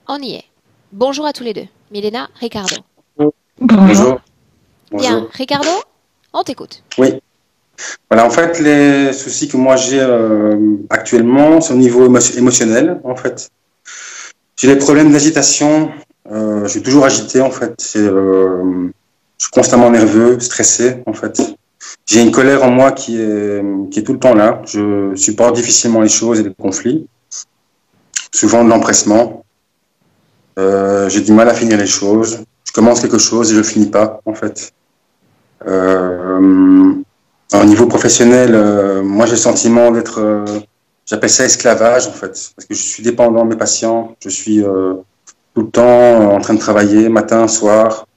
On y est. Bonjour à tous les deux. Milena, Ricardo. Bonjour. Bien, Bonjour. Ricardo, on t'écoute. Oui. Voilà, en fait, les soucis que moi j'ai actuellement, c'est au niveau émotionnel, en fait. J'ai des problèmes d'agitation. Je suis toujours agité, en fait. Je suis constamment nerveux, stressé, en fait. J'ai une colère en moi qui est tout le temps là. Je supporte difficilement les choses et les conflits, souvent de l'empressement. J'ai du mal à finir les choses. Je commence quelque chose et je le finis pas, en fait. Euh, Au niveau professionnel, moi j'ai le sentiment d'être, j'appelle ça esclavage en fait, parce que je suis dépendant de mes patients, je suis tout le temps en train de travailler, matin, soir,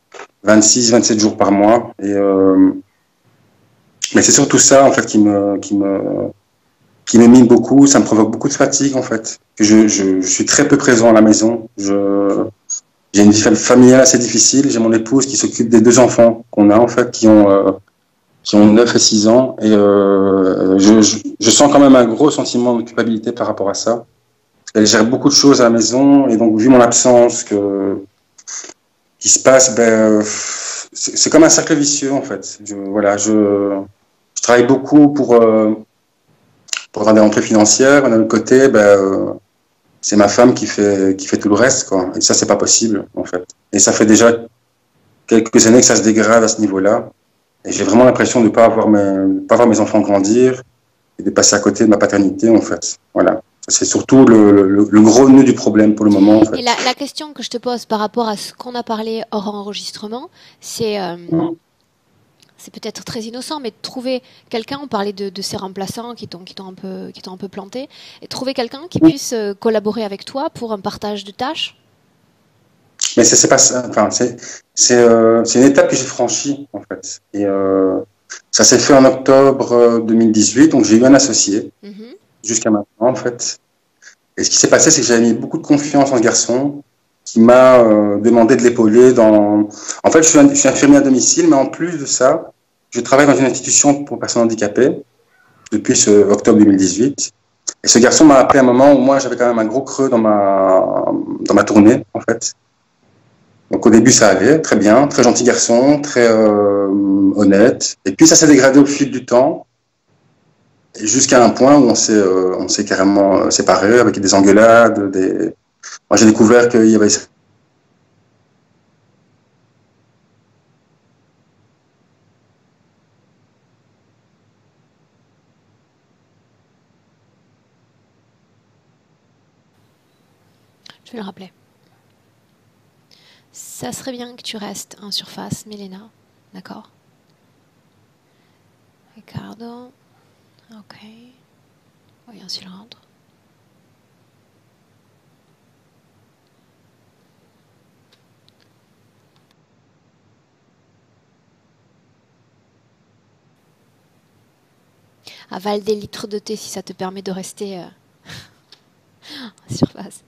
26, 27 jours par mois, mais c'est surtout ça en fait qui me mine beaucoup, ça me provoque beaucoup de fatigue en fait, que je suis très peu présent à la maison, j'ai une vie familiale assez difficile, j'ai mon épouse qui s'occupe des deux enfants qu'on a en fait, qui ont 9 et 6 ans. Et je sens quand même un gros sentiment de culpabilité par rapport à ça. Elle gère beaucoup de choses à la maison. Et donc, vu mon absence qui se passe, c'est comme un cercle vicieux, en fait. Je travaille beaucoup pour avoir des rentrées financières. Et d'un autre côté, c'est ma femme qui fait tout le reste, quoi. Et ça, c'est pas possible, en fait. Et ça fait déjà quelques années que ça se dégrade à ce niveau-là. Et j'ai vraiment l'impression de ne pas voir mes enfants grandir et de passer à côté de ma paternité, en fait. Voilà. C'est surtout le gros nœud du problème pour le moment, en fait. Et la question que je te pose par rapport à ce qu'on a parlé hors enregistrement, c'est peut-être très innocent, mais de trouver quelqu'un, on parlait de ces remplaçants qui t'ont un peu planté, et trouver quelqu'un qui puisse collaborer avec toi pour un partage de tâches. Mais c'est pas ça. Enfin, c'est une étape que j'ai franchie, en fait. Et ça s'est fait en octobre 2018, donc j'ai eu un associé jusqu'à maintenant, en fait. Et ce qui s'est passé, c'est que j'avais mis beaucoup de confiance en ce garçon qui m'a demandé de l'épauler dans... En fait, je suis infirmier à domicile, mais en plus de ça, je travaille dans une institution pour personnes handicapées depuis octobre 2018. Et ce garçon m'a appelé à un moment où moi, j'avais quand même un gros creux dans ma tournée, en fait. Donc au début, ça allait très bien, très gentil garçon, très honnête. Et puis ça s'est dégradé au fil du temps, jusqu'à un point où on s'est carrément séparés avec des engueulades. Moi, j'ai découvert qu'il y avait... Je vais le rappeler. Ça serait bien que tu restes en surface, Milena. D'accord? Ricardo. Ok. Voyons s'il rentre. Avale des litres de thé si ça te permet de rester en surface.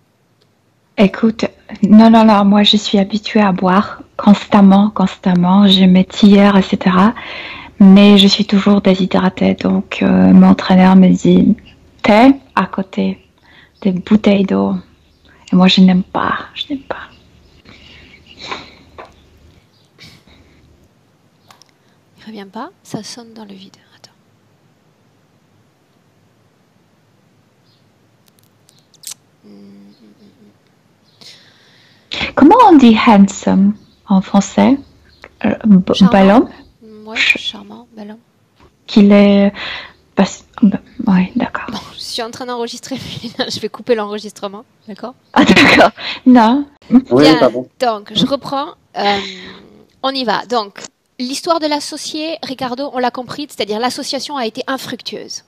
Écoute, non, moi je suis habituée à boire constamment, je m'étire, etc. Mais je suis toujours déshydratée, donc mon entraîneur me dit thé à côté des bouteilles d'eau. Et moi je n'aime pas. Il revient pas, ça sonne dans le vide. Attends. Comment on dit handsome en français? Ballon? Ouais, charmant, ballon. Qu'il est... Oui, d'accord. Bon, je suis en train d'enregistrer, je vais couper l'enregistrement, d'accord? Ah d'accord, non. Oui, Bien, pardon. donc je reprends. On y va. Donc, l'histoire de l'associé, Ricardo, on l'a compris, c'est-à-dire l'association a été infructueuse.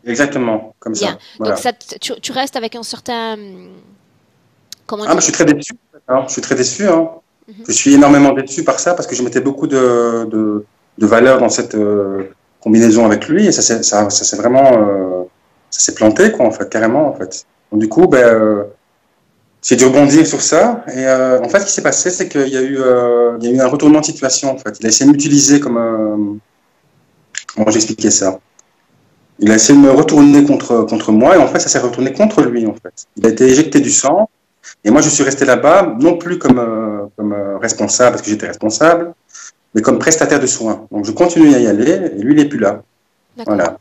Exactement, comme Bien. ça. Voilà. Donc, tu restes avec un certain... Comment Ah, dire? je suis très déçu. Hein. Je suis très déçu. Hein. Je suis énormément déçu par ça parce que je mettais beaucoup de valeur dans cette combinaison avec lui et ça s'est vraiment ça s'est planté quoi en fait carrément en fait. Donc, du coup j'ai dû rebondir sur ça et en fait ce qui s'est passé c'est qu'il y a eu un retournement de situation en fait. Il a essayé de m'utiliser comme comment j'expliquais ça. Il a essayé de me retourner contre moi et en fait ça s'est retourné contre lui en fait. Il a été éjecté du sang. Et moi, je suis resté là-bas, non plus comme responsable, parce que j'étais responsable, mais comme prestataire de soins. Donc, je continue à y aller, et lui, il n'est plus là. Voilà.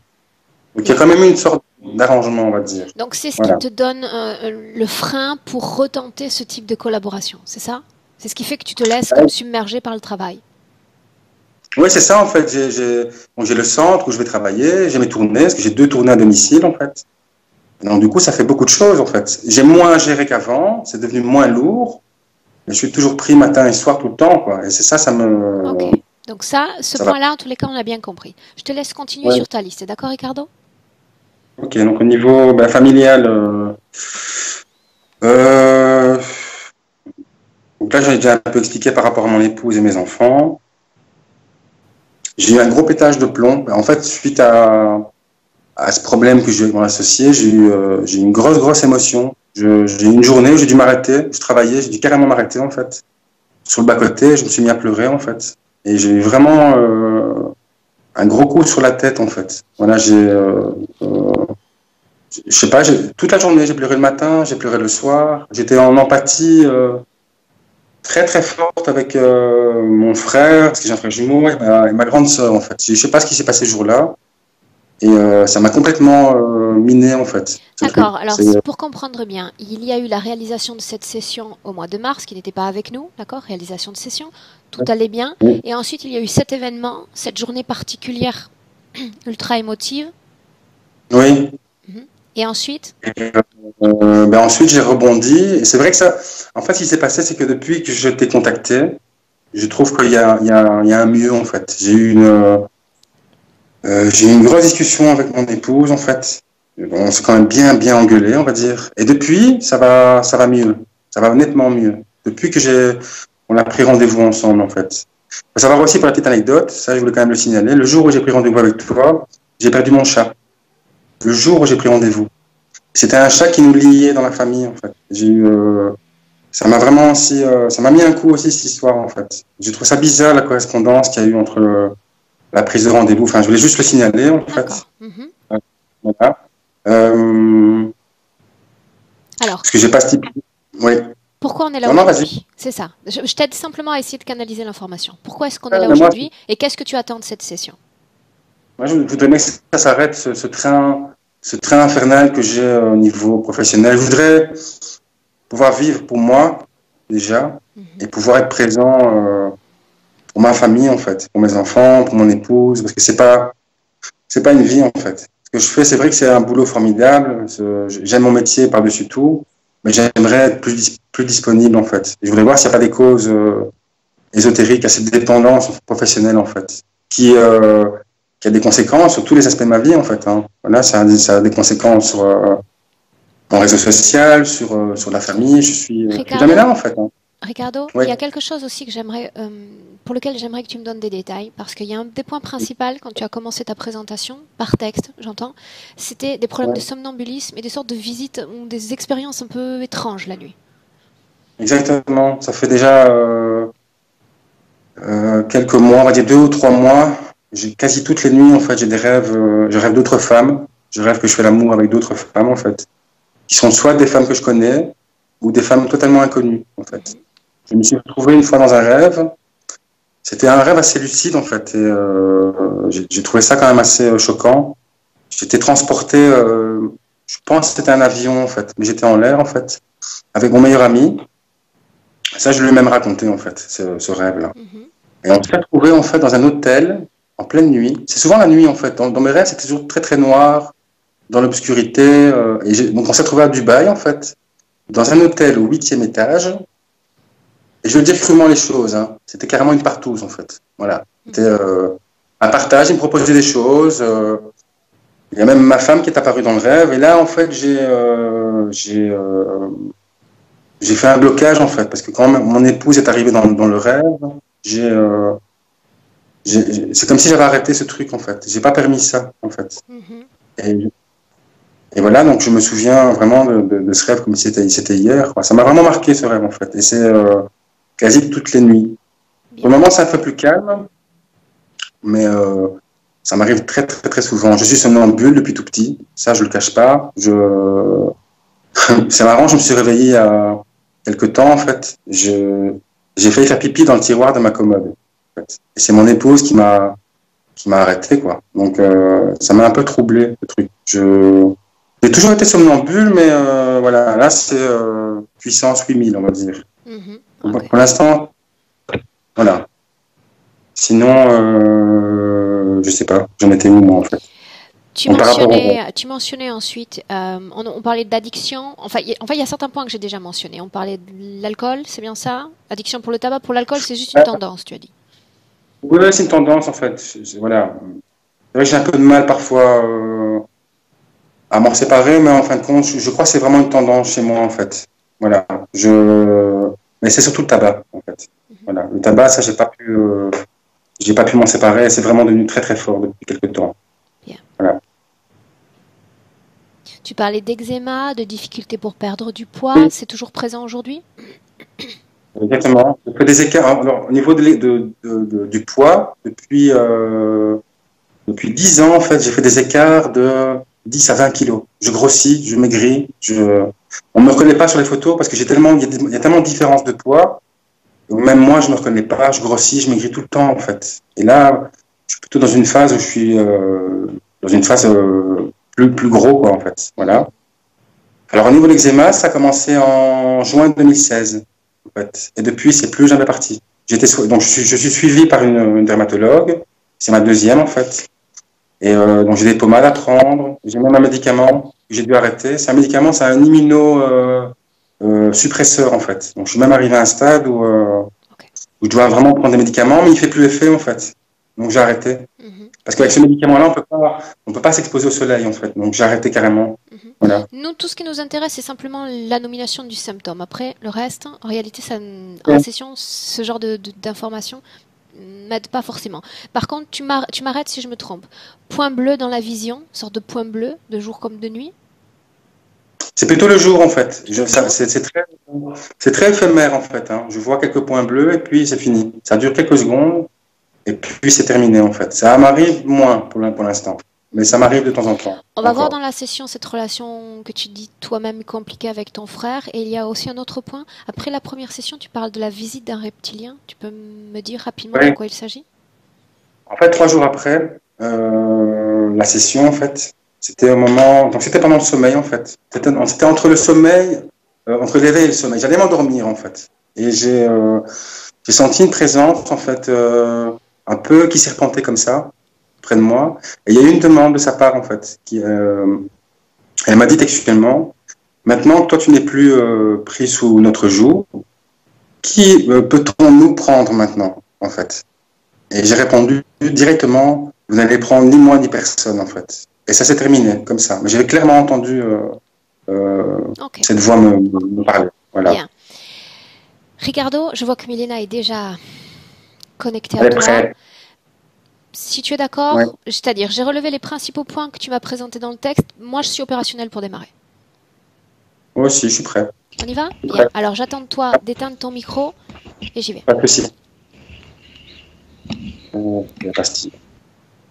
Donc, il y a quand même une sorte d'arrangement, on va dire. Donc, c'est ce Voilà. qui te donne le frein pour retenter ce type de collaboration, c'est ça? C'est ce qui fait que tu te laisses comme submerger par le travail. Oui, c'est ça, en fait. J'ai le centre où je vais travailler, j'ai mes tournées, parce que j'ai 2 tournées à domicile, en fait. Donc, du coup, ça fait beaucoup de choses, en fait. J'ai moins à gérer qu'avant, c'est devenu moins lourd, mais je suis toujours pris matin et soir tout le temps, quoi. Et c'est ça, ça me... Ok. Donc ce ça point-là, en tous les cas, on a bien compris. Je te laisse continuer sur ta liste. D'accord, Ricardo? Ok, donc au niveau familial, donc là, j'ai déjà un peu expliqué par rapport à mon épouse et mes enfants. J'ai eu un gros pétage de plomb. En fait, suite à ce problème que j'ai eu avec mon associé, j'ai eu une grosse émotion. J'ai eu une journée où j'ai dû m'arrêter. Je travaillais, j'ai dû carrément m'arrêter, en fait. Sur le bas-côté, je me suis mis à pleurer, en fait. Et j'ai eu vraiment un gros coup sur la tête, en fait. Voilà, je sais pas, toute la journée, j'ai pleuré le matin, j'ai pleuré le soir. J'étais en empathie très très forte avec mon frère, parce que j'ai un frère jumeau, et ma grande sœur, en fait. Je sais pas ce qui s'est passé ce jour-là. Et ça m'a complètement miné, en fait. D'accord, alors pour comprendre bien, il y a eu la réalisation de cette session au mois de mars, qui n'était pas avec nous, d'accord? Réalisation de session, tout allait bien. Oui. Et ensuite, il y a eu cet événement, cette journée particulière, ultra émotive. Oui. Et ensuite? Ensuite, j'ai rebondi. Et c'est vrai que ça... En fait, ce qui s'est passé, c'est que depuis que je t'ai contacté, je trouve qu'il y a un mieux, en fait. J'ai eu une grosse discussion avec mon épouse, en fait. On s'est quand même bien engueulé, on va dire. Et depuis, ça va mieux. Ça va nettement mieux. Depuis que on a pris rendez-vous ensemble, en fait. Il faut savoir aussi, pour la petite anecdote, ça, je voulais quand même le signaler, le jour où j'ai pris rendez-vous avec toi, j'ai perdu mon chat. Le jour où j'ai pris rendez-vous. C'était un chat qui nous liait dans la famille, en fait. Ça m'a vraiment aussi, ça m'a mis un coup aussi, cette histoire, en fait. J'ai trouvé ça bizarre, la correspondance qu'il y a eu entre la prise de rendez-vous. Enfin, je voulais juste le signaler, en fait. Voilà. Alors, parce que j'ai pas stipulé. Oui. Pourquoi on est là aujourd'hui? C'est ça. Je t'aide simplement à essayer de canaliser l'information. Pourquoi est-ce qu'on est là aujourd'hui et qu'est-ce que tu attends de cette session? Moi, je voudrais que ça s'arrête, ce train infernal que j'ai au niveau professionnel. Je voudrais pouvoir vivre pour moi, déjà, et pouvoir être présent pour ma famille, en fait, pour mes enfants, pour mon épouse, parce que c'est pas une vie, en fait. Ce que je fais, c'est vrai que c'est un boulot formidable. J'aime mon métier par-dessus tout, mais j'aimerais être plus disponible, en fait. Je voudrais voir s'il n'y a pas des causes ésotériques à cette dépendance professionnelle, en fait, qui a des conséquences sur tous les aspects de ma vie, en fait. Hein. Voilà, ça a des conséquences sur mon réseau social, sur la famille. Je suis jamais là, en fait. Hein. Ricardo, il y a quelque chose aussi que pour lequel j'aimerais que tu me donnes des détails, parce qu'il y a un des points principaux quand tu as commencé ta présentation, par texte, j'entends, c'était des problèmes de somnambulisme et des sortes de visites ou des expériences un peu étranges la nuit. Exactement. Ça fait déjà quelques mois, on va dire 2 ou 3 mois. Quasi toutes les nuits, en fait, j'ai des rêves. Je rêve d'autres femmes. Je rêve que je fais l'amour avec d'autres femmes, en fait, qui sont soit des femmes que je connais ou des femmes totalement inconnues, en fait. Je me suis retrouvé une fois dans un rêve. C'était un rêve assez lucide, en fait. Et j'ai trouvé ça quand même assez choquant. J'étais transporté, je pense que c'était un avion, en fait, mais j'étais en l'air, en fait, avec mon meilleur ami. Ça, je lui ai même raconté, en fait, ce rêve-là. Et on s'est retrouvé, en fait, dans un hôtel, en pleine nuit. C'est souvent la nuit, en fait. Dans mes rêves, c'était toujours très, très noir, dans l'obscurité. Donc, on s'est retrouvé à Dubaï, en fait, dans un hôtel au 8e étage. Et je veux dire crûment les choses. Hein. C'était carrément une partouze, en fait. Voilà. C'était un partage. Il me proposait des choses. Il y a même ma femme qui est apparue dans le rêve. Et là, en fait, j'ai fait un blocage, en fait. Parce que quand mon épouse est arrivée dans le rêve, c'est comme si j'avais arrêté ce truc, en fait. J'ai pas permis ça, en fait. Et voilà, donc je me souviens vraiment de ce rêve comme si c'était hier. Quoi. Ça m'a vraiment marqué, ce rêve, en fait. Et c'est quasi toutes les nuits. Pour le moment, c'est un peu plus calme, mais ça m'arrive très, très, très souvent. Je suis somnambule depuis tout petit, ça, je le cache pas. C'est marrant, je me suis réveillé quelque temps, en fait, j'ai failli faire pipi dans le tiroir de ma commode. En fait. Et c'est mon épouse qui m'a arrêté, quoi. Donc, ça m'a un peu troublé, le truc. J'ai toujours été somnambule, mais voilà, là, c'est puissance 8000, on va dire. Okay. Pour l'instant, voilà. Sinon, je sais pas, j'en étais où, moi, en fait. Tu mentionnais ensuite, on parlait d'addiction. Enfin, il y a certains points que j'ai déjà mentionnés. On parlait de l'alcool, c'est bien ça? Addiction pour le tabac. Pour l'alcool, c'est juste une tendance, tu as dit. Oui, c'est une tendance, en fait. Voilà. C'est vrai que j'ai un peu de mal parfois à m'en séparer, mais en fin de compte, je crois que c'est vraiment une tendance chez moi, en fait. Voilà. Mais c'est surtout le tabac, en fait. Voilà. Le tabac, ça, j'ai pas pu m'en séparer. C'est vraiment devenu très, très fort depuis quelques temps. Bien. Voilà. Tu parlais d'eczéma, de difficultés pour perdre du poids. C'est toujours présent aujourd'hui? Exactement. Je fais des écarts. Alors, au niveau du poids, depuis 10 ans, en fait, j'ai fait des écarts de 10 à 20 kilos. Je grossis, je maigris. On ne me reconnaît pas sur les photos parce que il y a tellement de différences de poids. Même moi, je ne me reconnais pas. Je grossis, je maigris tout le temps, en fait. Et là, je suis plutôt dans une phase où je suis dans une phase plus gros, quoi, en fait. Voilà. Alors, au niveau de l'eczéma, ça a commencé en juin 2016. En fait. Et depuis, c'est plus jamais parti. Donc, je suis suivi par une dermatologue. C'est ma deuxième, en fait. Et donc, j'ai des pommades à prendre. J'ai même un médicament que j'ai dû arrêter. C'est un médicament, c'est un suppresseur, en fait. Donc, je suis même arrivé à un stade où je dois vraiment prendre des médicaments, mais il fait plus effet, en fait. Donc, j'ai arrêté. Parce qu'avec ce médicament-là, on peut pas s'exposer au soleil, en fait. Donc, j'ai arrêté carrément. Voilà. Nous, tout ce qui nous intéresse, c'est simplement la nomination du symptôme. Après, le reste, en réalité, en session, ce genre d'informations m'aide pas forcément. Par contre, tu m'arrêtes si je me trompe. Point bleu dans la vision, sorte de point bleu, de jour comme de nuit? C'est plutôt le jour, en fait. C'est très éphémère, en fait. Hein. Je vois quelques points bleus et puis c'est fini. Ça dure quelques secondes et puis c'est terminé, en fait. Ça m'arrive moins pour l'instant. Mais ça m'arrive de temps en temps. On va voir dans la session cette relation que tu dis toi-même compliquée avec ton frère. Et il y a aussi un autre point. Après la première session, tu parles de la visite d'un reptilien. Tu peux me dire rapidement de quoi il s'agit? En fait, 3 jours après la session, en fait, c'était au moment. Donc, c'était pendant le sommeil, en fait. C'était entre le sommeil, entre l'éveil et le sommeil. J'allais m'endormir, en fait. Et j'ai senti une présence, en fait, un peu qui serpentait comme ça, près de moi. Et il y a eu une demande de sa part, en fait. Elle m'a dit textuellement, maintenant que toi, tu n'es plus pris sous notre joug, qui peut-on nous prendre maintenant, en fait? Et j'ai répondu directement, vous n'allez prendre ni moi ni personne, en fait. Et ça s'est terminé comme ça. Mais j'avais clairement entendu cette voix me parler. Voilà. Bien. Ricardo, je vois que Milena est déjà connectée à Elle est toi. prête. Si tu es d'accord, Ouais. c'est-à-dire, j'ai relevé les principaux points que tu m'as présentés dans le texte. Moi, je suis opérationnelle pour démarrer. Moi aussi, je suis prêt. On y va? Bien. Prêt. Alors, j'attends de toi d'éteindre ton micro et j'y vais. Pas de souci. La pastille.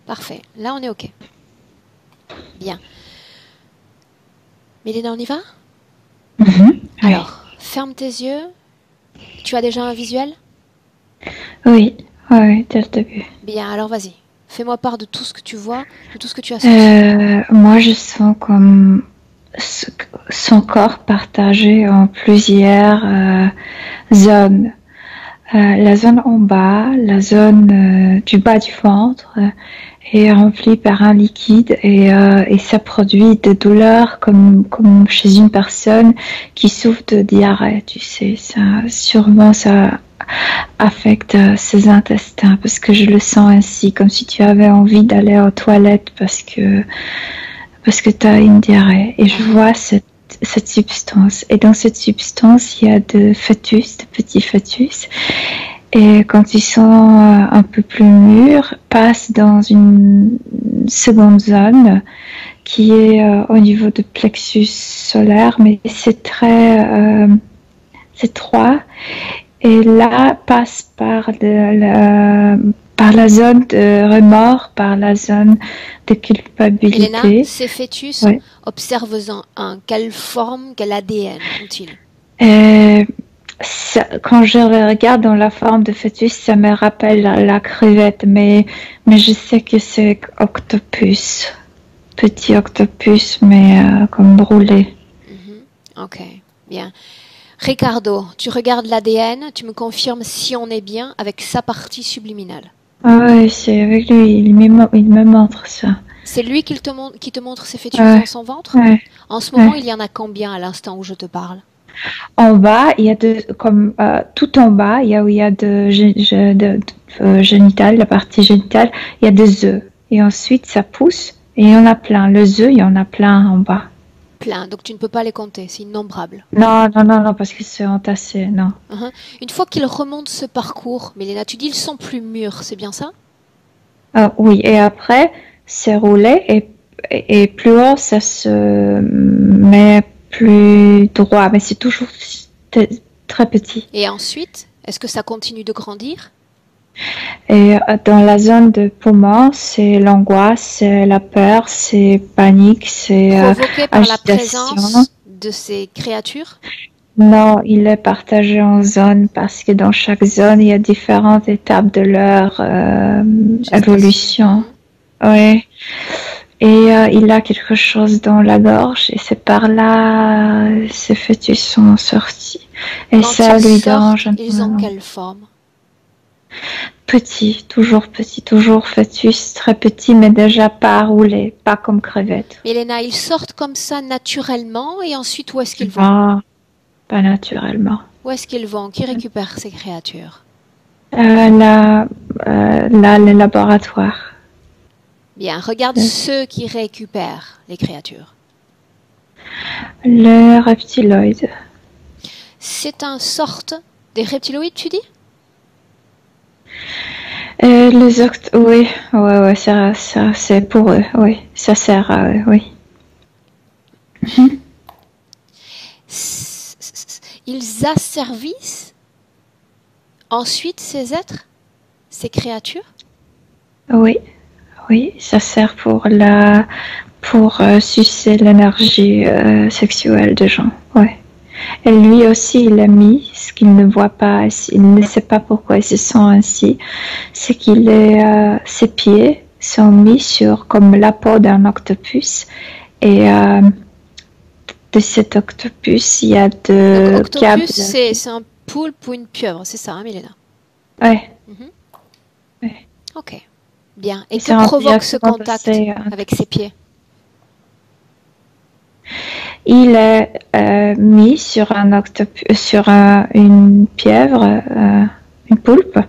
Parfait. Là, on est OK. Bien. Milena, on y va? Alors, ferme tes yeux. Tu as déjà un visuel? Oui, dès le début. Bien, alors vas-y. Fais-moi part de tout ce que tu vois, de tout ce que tu as senti. Moi, je sens comme son corps partagé en plusieurs zones. La zone en bas, la zone du bas du ventre est remplie par un liquide et ça produit des douleurs comme chez une personne qui souffre de diarrhée, tu sais. Sûrement ça affecte ses intestins parce que je le sens ainsi, comme si tu avais envie d'aller aux toilettes parce que tu as une diarrhée. Et je vois cette substance. Et dans cette substance, il y a de petits fœtus. Et quand ils sont un peu plus mûrs, passent dans une seconde zone qui est au niveau du plexus solaire, mais c'est très étroit. Et là, passe par la zone de remords, par la zone de culpabilité. Milena, ces fœtus, observe-en un. Quelle forme, quel ADN ont-ils? quand je le regarde dans la forme de fœtus, ça me rappelle la crevette, mais je sais que c'est octopus. Petit octopus, mais comme brûlé. Ok, bien. Ricardo, tu regardes l'ADN, tu me confirmes si on est bien avec sa partie subliminale. Ah oui, c'est avec lui, il me montre ça. C'est lui qui te montre ses fœtus dans son ventre? Ouais. En ce moment, il y en a combien à l'instant où je te parle? En bas, il y a tout en bas, où il y a génital, la partie génitale, il y a des œufs. Et ensuite, ça pousse et il y en a plein. Les œufs, il y en a plein en bas. Plein, donc tu ne peux pas les compter, c'est innombrable. Non, parce qu'ils sont entassés, non. Une fois qu'ils remontent ce parcours, Milena, tu dis ils sont plus mûrs, c'est bien ça? Oui, et après, c'est roulé et plus haut, ça se met plus droit, mais c'est toujours très petit. Et ensuite, est-ce que ça continue de grandir? Et dans la zone de poumon, c'est l'angoisse, c'est la peur, c'est panique, c'est provoqué par la agitation. présence de ces créatures? Non, il est partagé en zones parce que dans chaque zone, il y a différentes étapes de leur évolution. Oui. Et il a quelque chose dans la gorge et c'est par là ces fœtus sont sortis. Et quand ça lui dérange. Ils ont quelle forme? Petit, toujours fœtus, très petit, mais déjà pas roulé, pas comme crevette. Milena, ils sortent comme ça naturellement et ensuite où est-ce qu'ils vont? Ah, pas naturellement. Où est-ce qu'ils vont? Qui récupère ces créatures? Là, les laboratoires. Bien, regarde ceux qui récupèrent les créatures. Les reptiloïdes. C'est une sorte des reptiloïdes, tu dis? Oui, ça, c'est pour eux, oui, ça sert à eux, oui. Ils asservissent ensuite ces êtres, ces créatures? Oui, ça sert pour sucer l'énergie sexuelle des gens, ouais. Et lui aussi, il a mis ce qu'il ne voit pas, il ne sait pas pourquoi il se sent ainsi. C'est ses pieds sont mis sur comme la peau d'un octopus et de cet octopus, il y a de câbles. Octopus, c'est un poulpe ou une pieuvre, c'est ça, hein, Milena? Ouais. Ouais. Ok, bien. Et que provoque ce contact avec ses pieds? Il est mis sur un octopus, sur une pieuvre, une poulpe.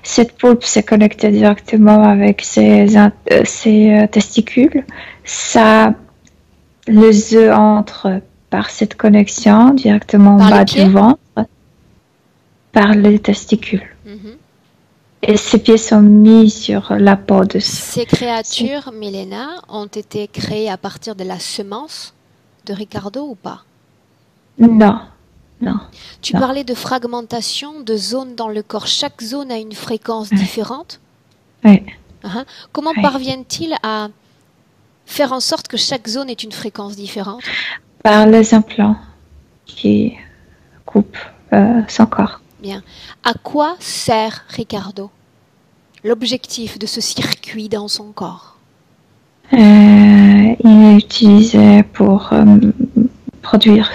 Cette poulpe s'est connectée directement avec ses testicules. Les œufs entrent par cette connexion directement en bas du ventre, par les testicules. Et ses pieds sont mis sur la peau de ces créatures, Milena, ont été créées à partir de la semence de Ricardo ou pas? Non. Tu parlais de fragmentation de zones dans le corps. Chaque zone a une fréquence différente? Oui. Comment parviennent-ils à faire en sorte que chaque zone ait une fréquence différente? Par les implants qui coupent son corps. Bien. À quoi sert Ricardo? L'objectif de ce circuit dans son corps? Il est utilisé pour produire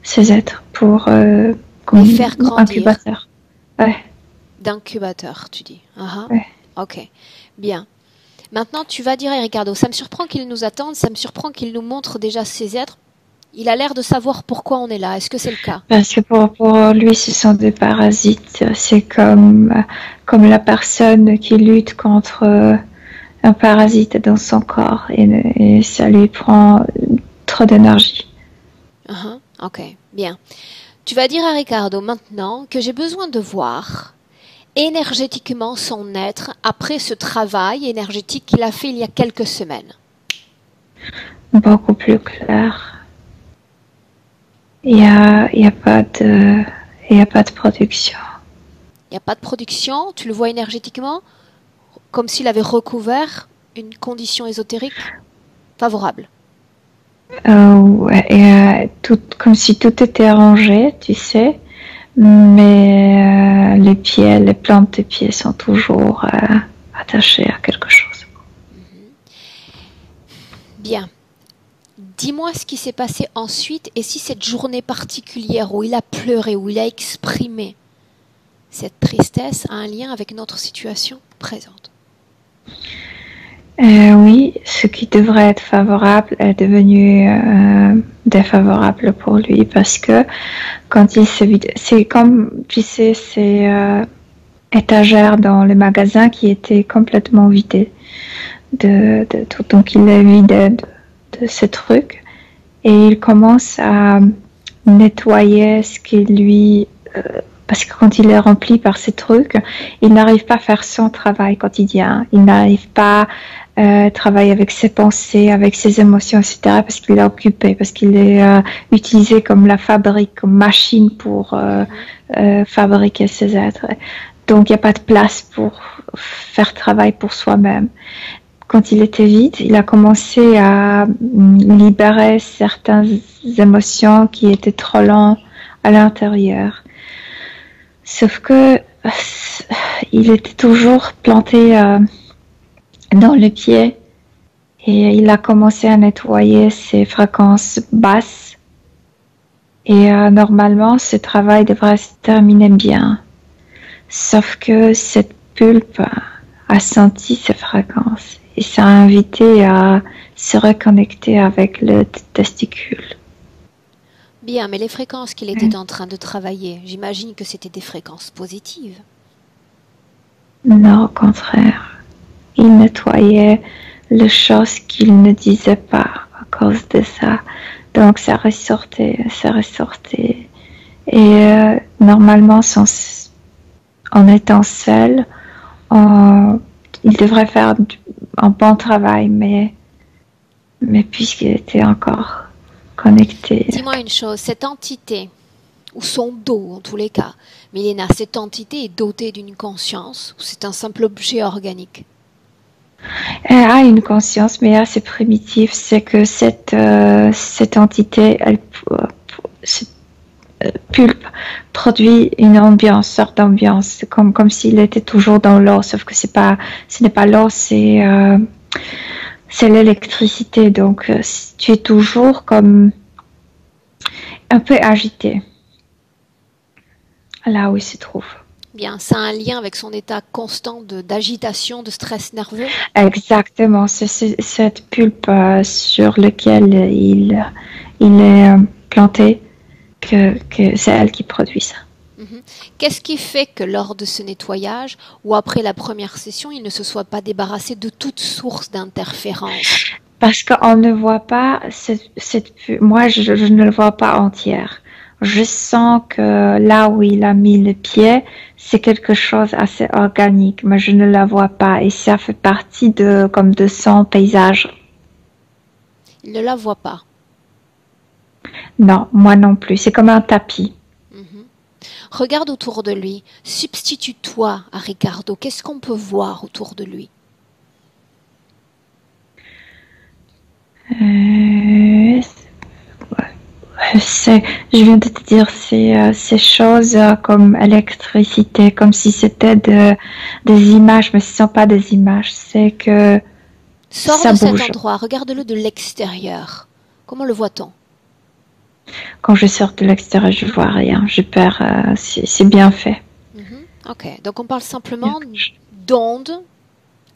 ces êtres, pour les faire grandir. Incubateur. Ouais. D'incubateur, tu dis. Ouais. Ok, bien. Maintenant, tu vas dire à Ricardo, ça me surprend qu'il nous attende, ça me surprend qu'il nous montre déjà ces êtres. Il a l'air de savoir pourquoi on est là. Est-ce que c'est le cas? Parce que pour lui, ce sont des parasites. C'est comme la personne qui lutte contre un parasite dans son corps et ça lui prend trop d'énergie. Ok, bien. Tu vas dire à Ricardo maintenant que j'ai besoin de voir énergétiquement son être après ce travail énergétique qu'il a fait il y a quelques semaines. Beaucoup plus clair. Il n'y a pas de production. Il n'y a pas de production, tu le vois énergétiquement comme s'il avait recouvert une condition ésotérique favorable. Ouais, comme si tout était arrangé, tu sais, mais les pieds, les plantes des pieds sont toujours attachées à quelque chose. Bien. Dis-moi ce qui s'est passé ensuite et si cette journée particulière où il a pleuré, où il a exprimé cette tristesse a un lien avec notre situation présente. Oui, ce qui devrait être favorable est devenu défavorable pour lui parce que quand il se vide, c'est comme, tu sais, ces étagères dans le magasin qui étaient complètement vidées de tout. Donc il est vidé de ces trucs et il commence à nettoyer ce qui lui... parce que quand il est rempli par ces trucs, il n'arrive pas à faire son travail quotidien. Il n'arrive pas à travailler avec ses pensées, avec ses émotions, etc. parce qu'il est occupé, parce qu'il est utilisé comme la fabrique, comme machine pour fabriquer ses êtres. Donc il n'y a pas de place pour faire travail pour soi-même. Quand il était vide, il a commencé à libérer certaines émotions qui étaient trop lentes à l'intérieur. Sauf que il était toujours planté dans le pied et il a commencé à nettoyer ses fréquences basses. Et normalement, ce travail devrait se terminer bien. Sauf que cette pulpe a senti ses fréquences et ça a invité à se reconnecter avec le testicule. Bien, mais les fréquences qu'il était en train de travailler, j'imagine que c'était des fréquences positives. Non, au contraire. Il nettoyait les choses qu'il ne disait pas à cause de ça. Donc ça ressortait. Et normalement, en étant seul, il devrait faire un bon travail, mais puisqu'il était encore connecté. Dis-moi une chose, cette entité, ou son dos en tous les cas, Milena, cette entité est dotée d'une conscience ou c'est un simple objet organique? Elle a une conscience, mais assez primitive. C'est que cette entité, cette pulpe produit une ambiance, sorte d'ambiance, comme s'il était toujours dans l'eau, sauf que ce n'est pas l'eau, c'est l'électricité. Donc, tu es toujours comme un peu agité là où il se trouve. Bien, ça a un lien avec son état constant d'agitation, de stress nerveux? Exactement, c'est cette pulpe sur laquelle il est planté, que c'est elle qui produit ça. Qu'est-ce qui fait que lors de ce nettoyage ou après la première session, il ne se soit pas débarrassé de toute source d'interférence? Parce qu'on ne voit pas moi je ne le vois pas entière. Je sens que là où il a mis le pied, c'est quelque chose assez organique, mais je ne la vois pas et ça fait partie de son paysage. Il ne la voit pas? Non, moi non plus. C'est comme un tapis. Regarde autour de lui. Substitue-toi à Ricardo. Qu'est-ce qu'on peut voir autour de lui? Je viens de te dire ces choses comme électricité, comme si c'était des images, mais ce ne sont pas des images, c'est que Sors ça de bouge. cet endroit, regarde-le de l'extérieur. Comment le voit-on? Quand je sors de l'extérieur, je vois rien, je perds, c'est bien fait. Ok, donc on parle simplement d'ondes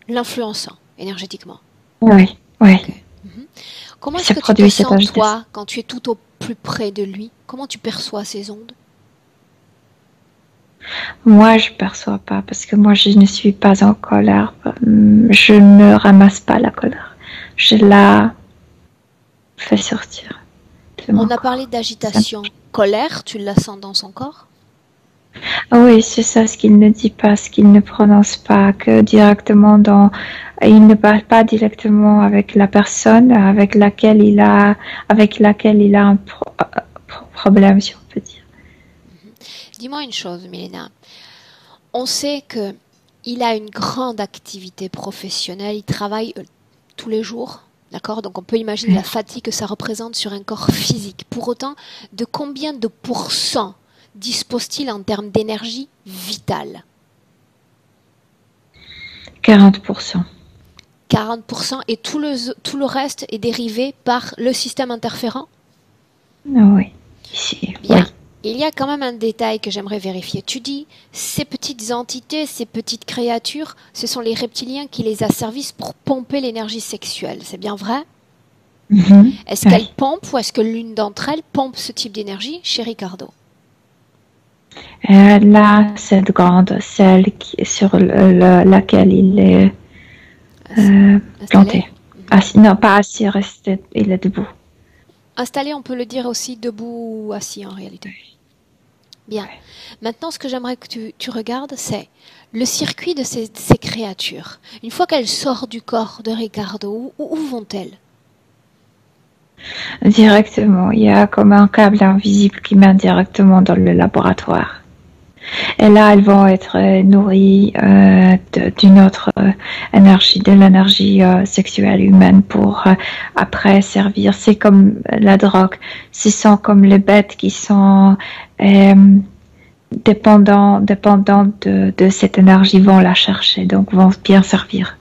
l'influençant énergétiquement. Oui. Okay. Comment est-ce que tu te sens, toi, quand tu es tout au plus près de lui? Comment tu perçois ces ondes? Moi, je ne perçois pas parce que moi, je ne suis pas en colère. Je ne ramasse pas la colère. Je la fais sortir. On a parlé d'agitation. Colère, tu la sens dans son corps? Oui, c'est ça ce qu'il ne dit pas, ce qu'il ne prononce pas, que directement il ne parle pas directement avec la personne avec laquelle il a un problème, si on peut dire. Dis-moi une chose, Milena. On sait que il a une grande activité professionnelle, il travaille tous les jours. D'accord? Donc on peut imaginer la fatigue que ça représente sur un corps physique. Pour autant, de combien de pourcents dispose-t-il en termes d'énergie vitale? 40%. 40% et tout le reste est dérivé par le système interférent? Oui, ici. Bien. Oui. Il y a quand même un détail que j'aimerais vérifier. Tu dis, ces petites entités, ces petites créatures, ce sont les reptiliens qui les asservissent pour pomper l'énergie sexuelle. C'est bien vrai? Est-ce qu'elles pompent ou est-ce que l'une d'entre elles pompe ce type d'énergie chez Ricardo? Là, cette grande, celle sur laquelle il est planté. Assis, non, pas assis, resté, il est debout. Installé, on peut le dire aussi debout ou assis en réalité. Bien. Maintenant, ce que j'aimerais que tu regardes, c'est le circuit de ces créatures. Une fois qu'elles sortent du corps de Ricardo, où vont-elles? Directement. Il y a comme un câble invisible qui mène directement dans le laboratoire. Et là, elles vont être nourries d'une autre énergie, de l'énergie sexuelle humaine pour après servir. C'est comme la drogue. Ce sont comme les bêtes qui sont dépendants de cette énergie, vont la chercher, donc vont bien servir.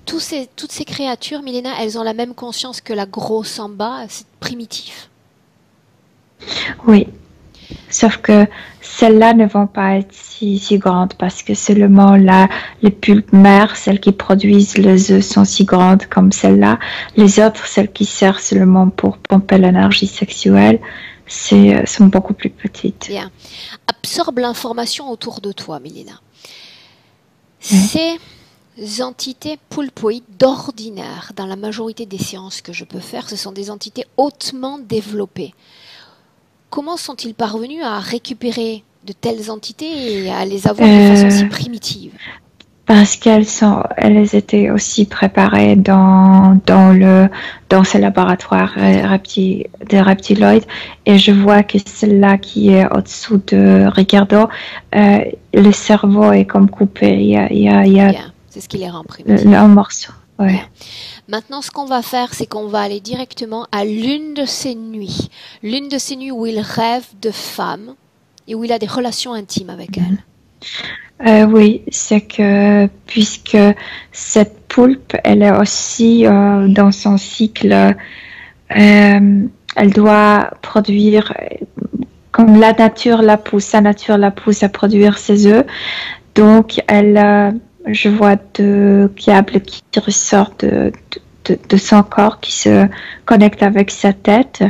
Toutes ces créatures, Milena, elles ont la même conscience que la grosse en bas, c'est primitif. Oui. Sauf que celles-là ne vont pas être si grandes parce que seulement les pulpes mères, celles qui produisent les œufs, sont si grandes comme celles-là. Les autres, celles qui servent seulement pour pomper l'énergie sexuelle, sont beaucoup plus petites. Bien. Absorbe l'information autour de toi, Milena. Ces entités pulpoïdes d'ordinaire, dans la majorité des séances que je peux faire, ce sont des entités hautement développées. Comment sont-ils parvenus à récupérer de telles entités et à les avoir de façon si primitive? Parce elles étaient aussi préparées dans ce laboratoire de reptiloïdes, et je vois que celle-là qui est au-dessous de Ricardo, le cerveau est comme coupé. Il y a c'est ce qui les rend primitifs. Un morceau. Ouais. Maintenant, ce qu'on va faire, c'est qu'on va aller directement à l'une de ces nuits où il rêve de femmes et où il a des relations intimes avec elles. Oui, c'est que puisque cette poulpe, elle est aussi dans son cycle, elle doit produire, comme sa nature la pousse à produire ses œufs. Donc, je vois deux câbles qui ressortent de son corps, qui se connectent avec sa tête.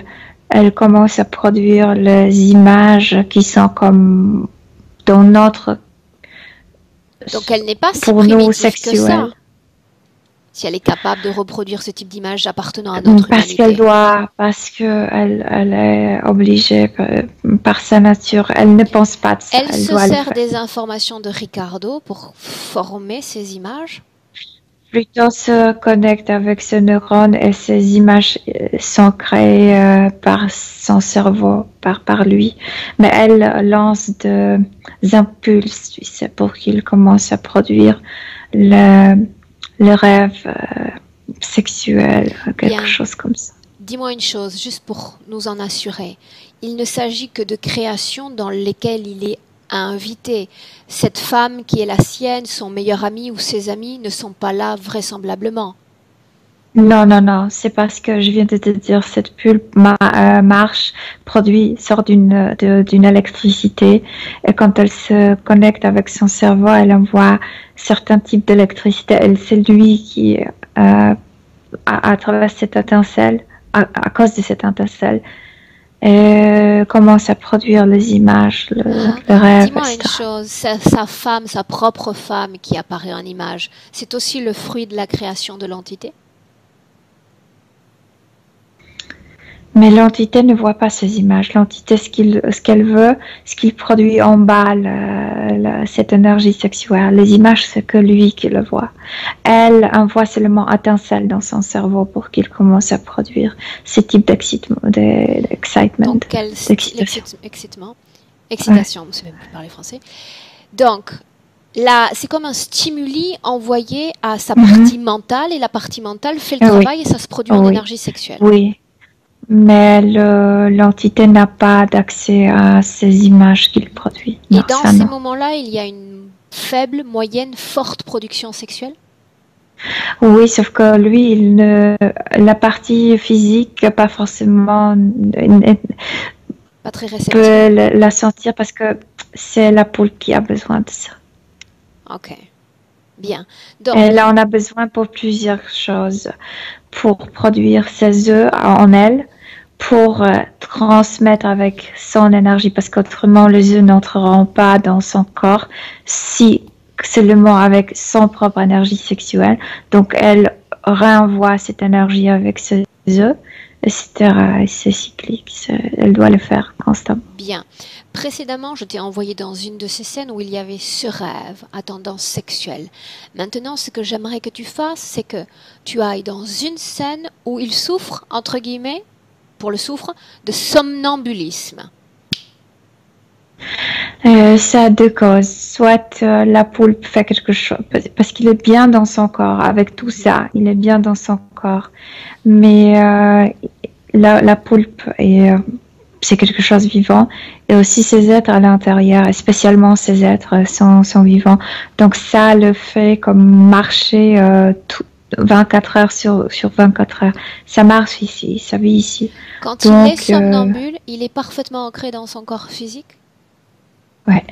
Elle commence à produire les images qui sont comme dans notre... Donc elle n'est pas si primitive que ça. Si elle est capable de reproduire ce type d'image appartenant à notre humanité. Parce qu'elle est obligée par sa nature. Elle ne pense pas de ça. Elle se sert des informations de Ricardo pour former ces images? Plutôt se connecte avec ce neurone et ces images sont créées par son cerveau, par lui. Mais elle lance des impulses, tu sais, pour qu'il commence à produire le rêve sexuel, quelque chose comme ça. Dis-moi une chose, juste pour nous en assurer. Il ne s'agit que de créations dans lesquelles il est invité. Cette femme qui est la sienne, son meilleur ami ou ses amis ne sont pas là vraisemblablement. Non, c'est parce que je viens de te dire, cette pulpe sort d'une électricité, et quand elle se connecte avec son cerveau, elle envoie certains types d'électricité. C'est lui qui, à travers cette étincelle, à cause de cette étincelle, commence à produire les images, le rêve, Dis-moi etc. une chose, sa femme, sa propre femme qui apparaît en image, c'est aussi le fruit de la création de l'entité? Mais l'entité ne voit pas ces images. L'entité, ce qu'elle veut, ce qu'il produit en bas, cette énergie sexuelle. Les images, c'est que lui qui le voit. Elle envoie seulement étincelle dans son cerveau pour qu'il commence à produire ce type d'excitement. Donc, excitation, je ne sais même plus parler français. Donc, là, c'est comme un stimuli envoyé à sa partie mentale, et la partie mentale fait le travail et ça se produit en énergie sexuelle. Oui. mais l'entité n'a pas d'accès à ces images qu'il produit. Et Non, dans ça, ces non. moments-là, il y a une faible, moyenne, forte production sexuelle? Oui, sauf que lui, la partie physique, pas forcément, il Pas très réceptive. peut la sentir parce que c'est la poule qui a besoin de ça. Ok. Bien. Donc, Elle en a besoin pour plusieurs choses. Pour produire ses œufs en elle, pour transmettre avec son énergie, parce qu'autrement les œufs n'entreront pas dans son corps si seulement avec son propre énergie sexuelle. Donc elle renvoie cette énergie avec ses œufs, etc. Et c'est cyclique, elle doit le faire constamment. bien. Précédemment, je t'ai envoyé dans une de ces scènes où il y avait ce rêve à tendance sexuelle. Maintenant, ce que j'aimerais que tu fasses, c'est que tu ailles dans une scène où il souffre, entre guillemets, pour le souffre, de somnambulisme. Ça a deux causes. Soit la poulpe fait quelque chose, parce qu'il est bien dans son corps, avec tout ça, il est bien dans son corps. Mais la poulpe, c'est quelque chose de vivant. Et aussi ces êtres à l'intérieur, et spécialement ces êtres sont vivants. Donc ça le fait comme marcher 24 heures sur 24 heures. Ça marche ici, ça vit ici. Quand Donc, il est somnambule, il est parfaitement ancré dans son corps physique? Ouais,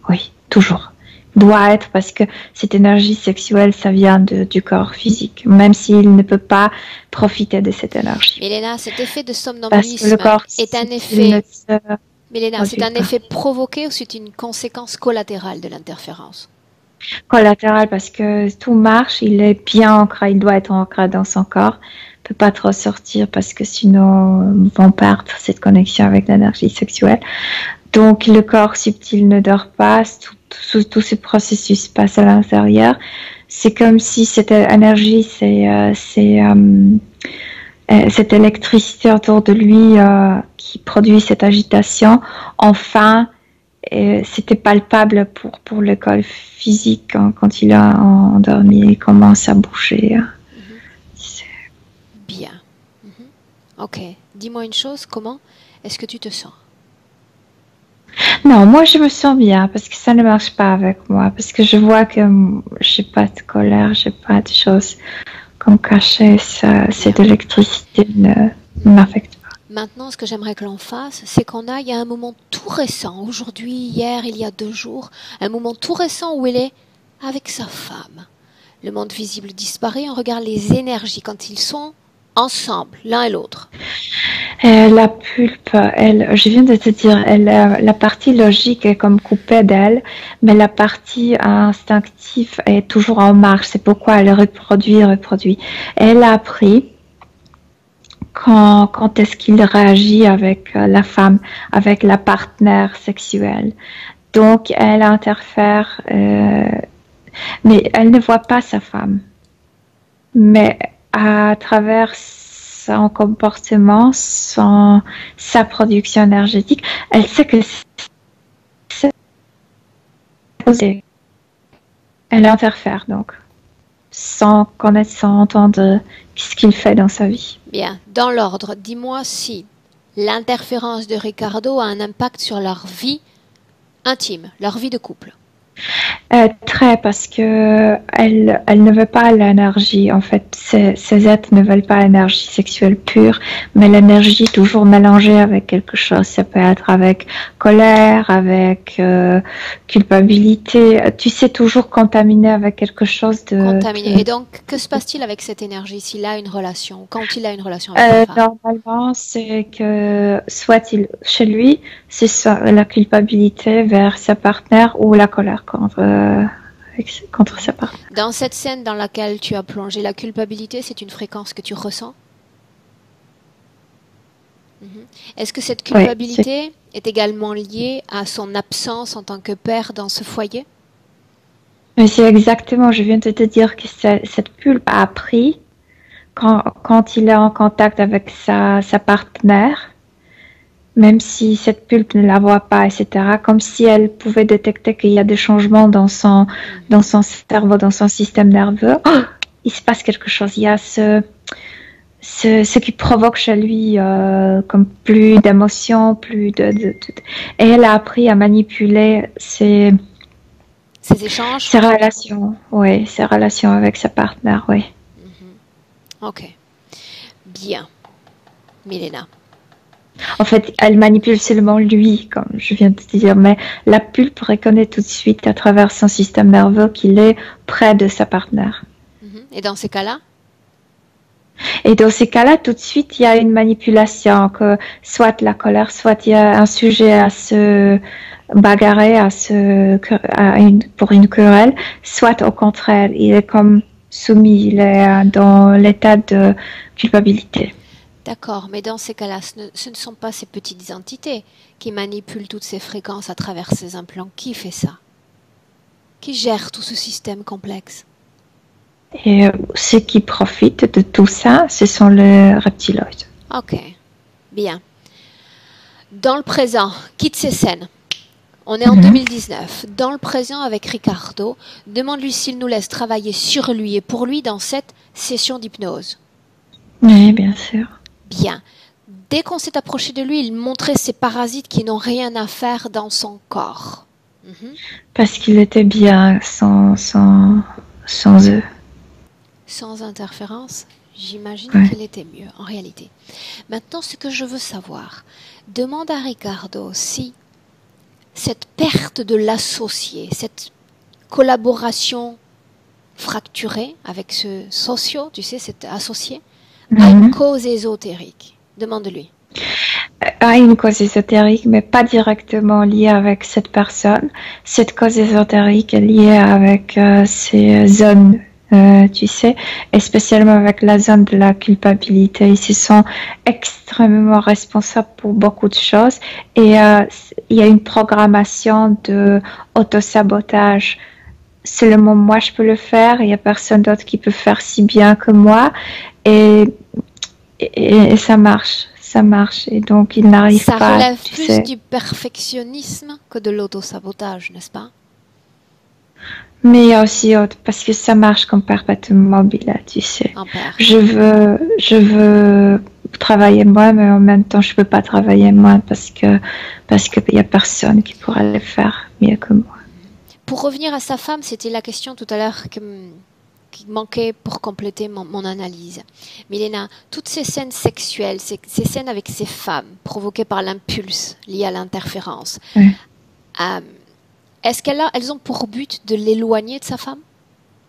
oui, toujours. Doit être parce que cette énergie sexuelle, ça vient du corps physique, même s'il ne peut pas profiter de cette énergie. Mélena, cet effet de Parce que somnambulisme le corps est un il effet... ne se Mélena, c'est produit un pas. effet provoqué ou c'est une conséquence collatérale de l'interférence? Collatéral parce que tout marche, il est bien ancré, il doit être ancré dans son corps. Il ne peut pas trop sortir parce que sinon, ils vont perdre cette connexion avec l'énergie sexuelle. Donc, le corps subtil ne dort pas, tout ce processus passe à l'intérieur. C'est comme si cette énergie, cette électricité autour de lui qui produit cette agitation, enfin, c'était palpable pour le corps physique quand il a endormi et commence à bouger. Bien. Ok. Dis-moi une chose, comment est-ce que tu te sens? Non, moi je me sens bien parce que ça ne marche pas avec moi, parce que je vois que j'ai pas de colère, j'ai pas de choses comme cachées, cette électricité ne m'affecte pas. Maintenant, ce que j'aimerais que l'on fasse, c'est qu'on aille à un moment tout récent, aujourd'hui, hier, il y a 2 jours, un moment tout récent où elle est avec sa femme. Le monde visible disparaît, on regarde les énergies quand ils sont ensemble, l'un et l'autre. La pulpe, je viens de te dire, la partie logique est comme coupée d'elle, mais la partie instinctive est toujours en marche. C'est pourquoi elle reproduit. Elle a appris quand est-ce qu'il réagit avec la femme, avec la partenaire sexuelle. Donc, elle interfère, mais elle ne voit pas sa femme. Mais à travers son comportement, sa production énergétique, elle sait que elle interfère donc, sans connaître, sans entendre ce qu'il fait dans sa vie. Bien, dans l'ordre, dis-moi si l'interférence de Ricardo a un impact sur leur vie intime, leur vie de couple. Très, parce que elle ne veut pas l'énergie. En fait, ces êtres ne veulent pas l'énergie sexuelle pure, mais l'énergie toujours mélangée avec quelque chose. Ça peut être avec colère, avec culpabilité. Tu sais, toujours contaminé avec quelque chose de... Contaminé. Et donc, que se passe-t-il avec cette énergie s'il a une relation, quand il a une relation avec sa femme? Normalement, c'est que chez lui, c'est la culpabilité vers sa partenaire ou la colère contre sa partenaire. Dans cette scène dans laquelle tu as plongé, la culpabilité, c'est une fréquence que tu ressens? Est-ce que cette culpabilité est également liée à son absence en tant que père dans ce foyer? Mais c'est exactement, je viens de te dire que cette pulpe a appris quand il est en contact avec sa partenaire, même si cette pulpe ne la voit pas, etc., comme si elle pouvait détecter qu'il y a des changements dans son cerveau, dans son système nerveux. Oh, il se passe quelque chose. Il y a ce qui provoque chez lui comme plus d'émotions, et elle a appris à manipuler Ces échanges. ses relations avec sa partenaire, oui. Ok. Bien. Milena. En fait, elle manipule seulement lui, comme je viens de te dire, mais la pulpe reconnaît tout de suite à travers son système nerveux qu'il est près de sa partenaire. Et dans ces cas-là? Et dans ces cas-là, tout de suite, il y a une manipulation, que soit la colère, soit il y a un sujet à se bagarrer, pour une querelle, soit au contraire, il est comme soumis, il est dans l'état de culpabilité. D'accord, mais dans ces cas-là, ce ne sont pas ces petites entités qui manipulent toutes ces fréquences à travers ces implants. Qui fait ça? Qui gère tout ce système complexe? Et ceux qui profitent de tout ça, ce sont les reptiloïdes. Ok, bien. Dans le présent, quitte ces scènes. On est en 2019. Dans le présent avec Ricardo, demande-lui s'il nous laisse travailler sur lui et pour lui dans cette session d'hypnose. Oui, bien sûr. Bien. Dès qu'on s'est approché de lui, il montrait ces parasites qui n'ont rien à faire dans son corps. Parce qu'il était bien sans eux. Sans interférence, j'imagine qu'il était mieux en réalité. Maintenant, ce que je veux savoir, demande à Ricardo si cette perte de l'associé, cette collaboration fracturée avec ce socio, tu sais, cet associé, a une cause ésotérique. Demande-lui. A une cause ésotérique, mais pas directement liée avec cette personne. Cette cause ésotérique est liée avec ces zones, tu sais, et spécialement avec la zone de la culpabilité. Ils se sont extrêmement responsables pour beaucoup de choses et il y a une programmation de autosabotage. Seulement moi je peux le faire, il n'y a personne d'autre qui peut faire si bien que moi et ça marche. Et donc il n'arrive pas. Ça relève plus du perfectionnisme que de l'autosabotage, n'est-ce pas? Mais il y a aussi autre, parce que ça marche comme perpétuum mobile, tu sais. Je veux travailler moins, mais en même temps je peux pas travailler moins parce que il y a personne qui pourra le faire mieux que moi. Pour revenir à sa femme, c'était la question tout à l'heure qui manquait pour compléter mon analyse. Milena, toutes ces scènes sexuelles, ces scènes avec ces femmes provoquées par l'impulse lié à l'interférence, est-ce qu'elles ont pour but de l'éloigner de sa femme?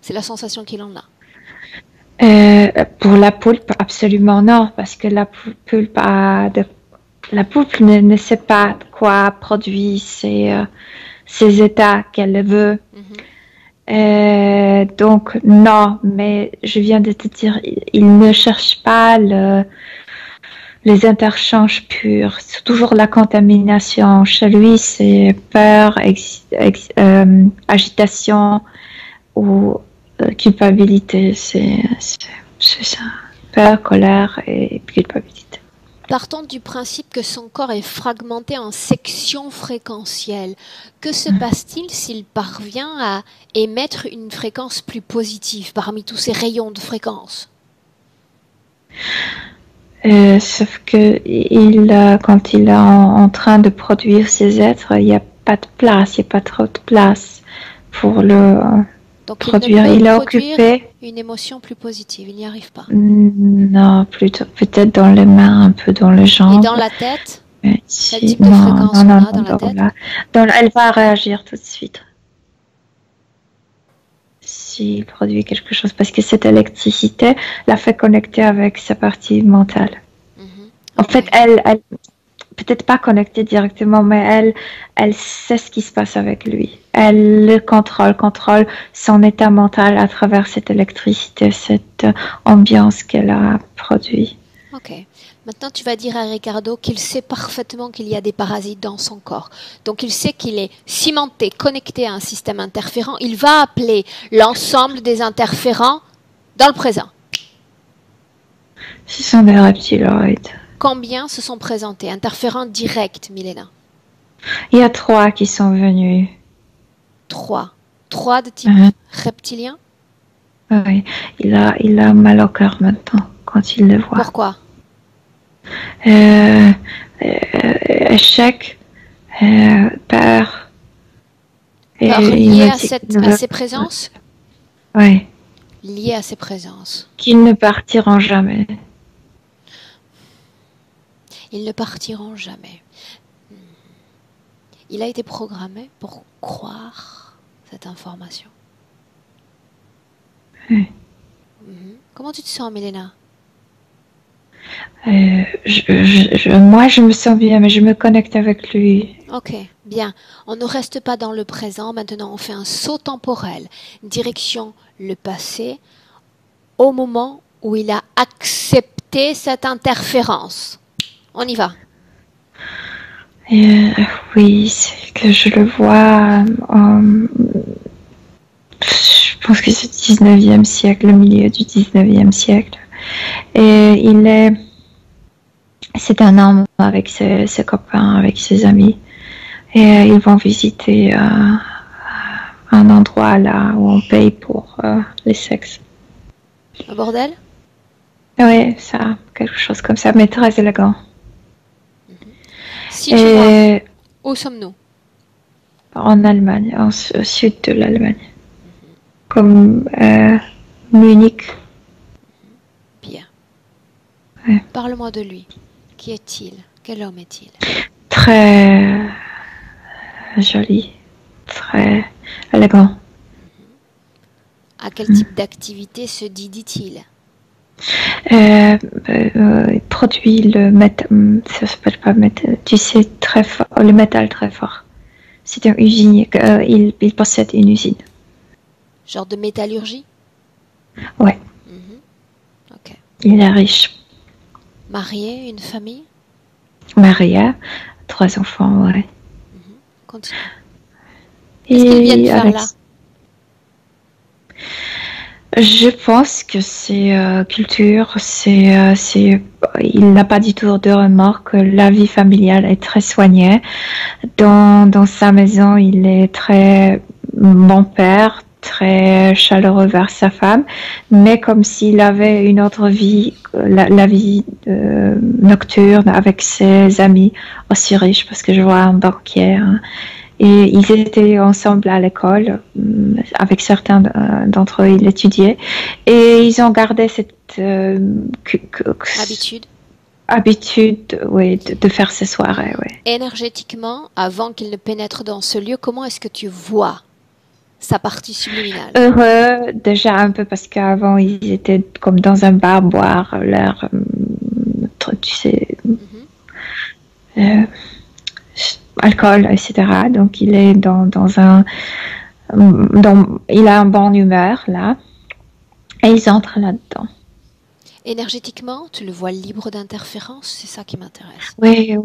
C'est la sensation qu'il en a. Pour la poulpe, absolument non, parce que la poulpe ne sait pas quoi produit ces états qu'elle veut. Donc non, mais je viens de te dire, il ne cherche pas les interchanges purs. C'est toujours la contamination. Chez lui, c'est peur, agitation ou culpabilité. C'est ça. Peur, colère et culpabilité. Partons du principe que son corps est fragmenté en sections fréquentielles. Que se passe-t-il s'il parvient à émettre une fréquence plus positive parmi tous ces rayons de fréquence? Sauf que quand il est en train de produire ses êtres, il n'y a pas de place, il n'y a pas trop de place pour le produire. Il est occupé. Une émotion plus positive, il n'y arrive pas. Non, plutôt peut-être dans les mains, un peu dans les jambes. Et dans la tête? Quel type de fréquence on a dans la tête? Elle va réagir tout de suite. S'il produit quelque chose, parce que cette électricité la fait connecter avec sa partie mentale. En fait, elle peut-être pas connectée directement, mais elle sait ce qui se passe avec lui. Elle le contrôle son état mental à travers cette électricité, cette ambiance qu'elle a produite. Ok. Maintenant, tu vas dire à Ricardo qu'il sait parfaitement qu'il y a des parasites dans son corps. Donc, il sait qu'il est cimenté, connecté à un système interférent. Il va appeler l'ensemble des interférents dans le présent. Ce sont des reptiloïdes. Combien se sont présentés? Interférents directs, Milena? Il y a 3 qui sont venus. 3 de type reptilien? Oui. Il a mal au cœur maintenant quand il le voit. Pourquoi? Échec, peur. Peur Il liée me à, dit à ces présences? Oui. Liée à ces présences. Qu'ils ne partiront jamais. Ils ne partiront jamais. Il a été programmé pour croire cette information. Oui. Comment tu te sens, Milena? Moi, je me sens bien, mais je me connecte avec lui. Ok, bien. On ne reste pas dans le présent. Maintenant, on fait un saut temporel. Direction le passé, au moment où il a accepté cette interférence. On y va. Oui, c'est que je le vois. Je pense que c'est le 19e siècle, le milieu du 19e siècle. Et c'est un homme avec ses copains, avec ses amis. Et ils vont visiter un endroit là où on paye pour les sexes. Un bordel? Oui, ça, quelque chose comme ça, mais très élégant. Situe-moi. Où sommes-nous? En Allemagne, au sud de l'Allemagne. Comme Munich. Bien. Ouais. Parle-moi de lui. Qui est-il? Quel homme est-il? Très joli, très élégant. À quel type d'activité se dit-il? Il produit le métal, ça s'appelle pas métal, tu sais, très fort, le métal très fort. C'est un usinier, il possède une usine. Genre de métallurgie? Ouais. Ok. Il est riche. Marié, une famille? Marié, 3 enfants, ouais. Continue. Qu'est-ce qu'ils viennent faire là? Je pense que c'est culture, il n'a pas du tout de remords, que la vie familiale est très soignée. Dans sa maison, il est très bon père, très chaleureux vers sa femme, mais comme s'il avait une autre vie, la vie nocturne avec ses amis aussi riches, parce que je vois un banquier. Hein. Et ils étaient ensemble à l'école, avec certains d'entre eux, ils étudiaient, et ils ont gardé cette habitude, oui, de faire ces soirées. Oui. Énergétiquement, avant qu'il ne pénètre dans ce lieu, comment est-ce que tu vois sa partie subliminale? Heureux, déjà un peu, parce qu'avant, ils étaient comme dans un bar, boire leur, tu sais, alcool, etc. Donc il est il a un bon humeur là, et ils entrent là-dedans. Énergétiquement, tu le vois libre d'interférence, c'est ça qui m'intéresse. Oui,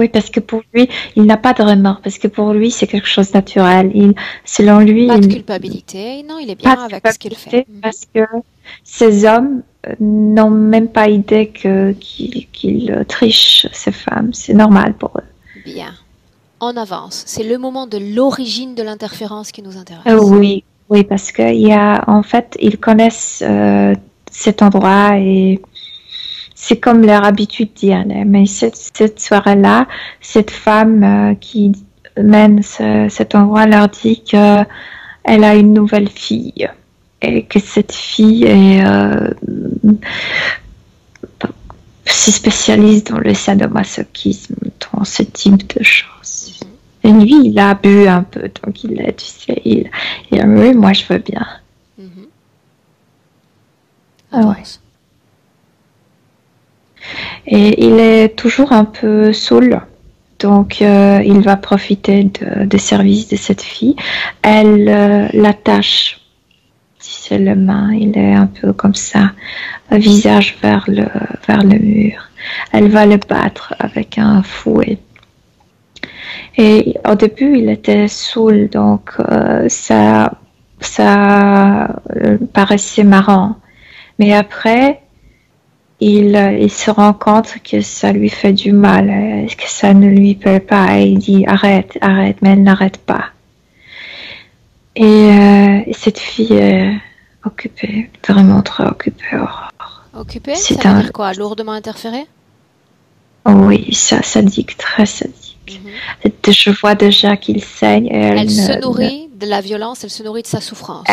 parce que pour lui, il n'a pas de remords, parce que pour lui, c'est quelque chose de naturel. Selon lui, pas de culpabilité, non, il est bien avec ce qu'il fait. Parce que ces hommes n'ont même pas idée qu'ils trichent ces femmes, c'est normal pour eux. Bien. On avance. C'est le moment de l'origine de l'interférence qui nous intéresse. Oui, parce que en fait, ils connaissent cet endroit et c'est comme leur habitude d'y aller. Mais cette soirée-là, cette femme qui mène cet endroit leur dit qu'elle a une nouvelle fille et que cette fille se spécialise dans le sadomasochisme, dans ce type de choses. Et lui, il a bu un peu, donc il a, tu sais, il a oui, moi je veux bien. Ouais. Et il est toujours un peu saoul, donc il va profiter des services de cette fille. Elle l'attache, tu sais, les mains, il est un peu comme ça, visage vers le mur. Elle va le battre avec un fouet. Et au début, il était saoul, donc ça paraissait marrant. Mais après, il se rend compte que ça lui fait du mal, que ça ne lui plaît pas. Et il dit arrête, mais elle n'arrête pas. Et cette fille Occupé, vraiment très occupé, Aurore. Occupé, C'est ça veut un... dire quoi? Lourdement interféré? Oui, ça sadique, très sadique. Je vois déjà qu'il saigne et Elle se nourrit de la violence, elle se nourrit de sa souffrance.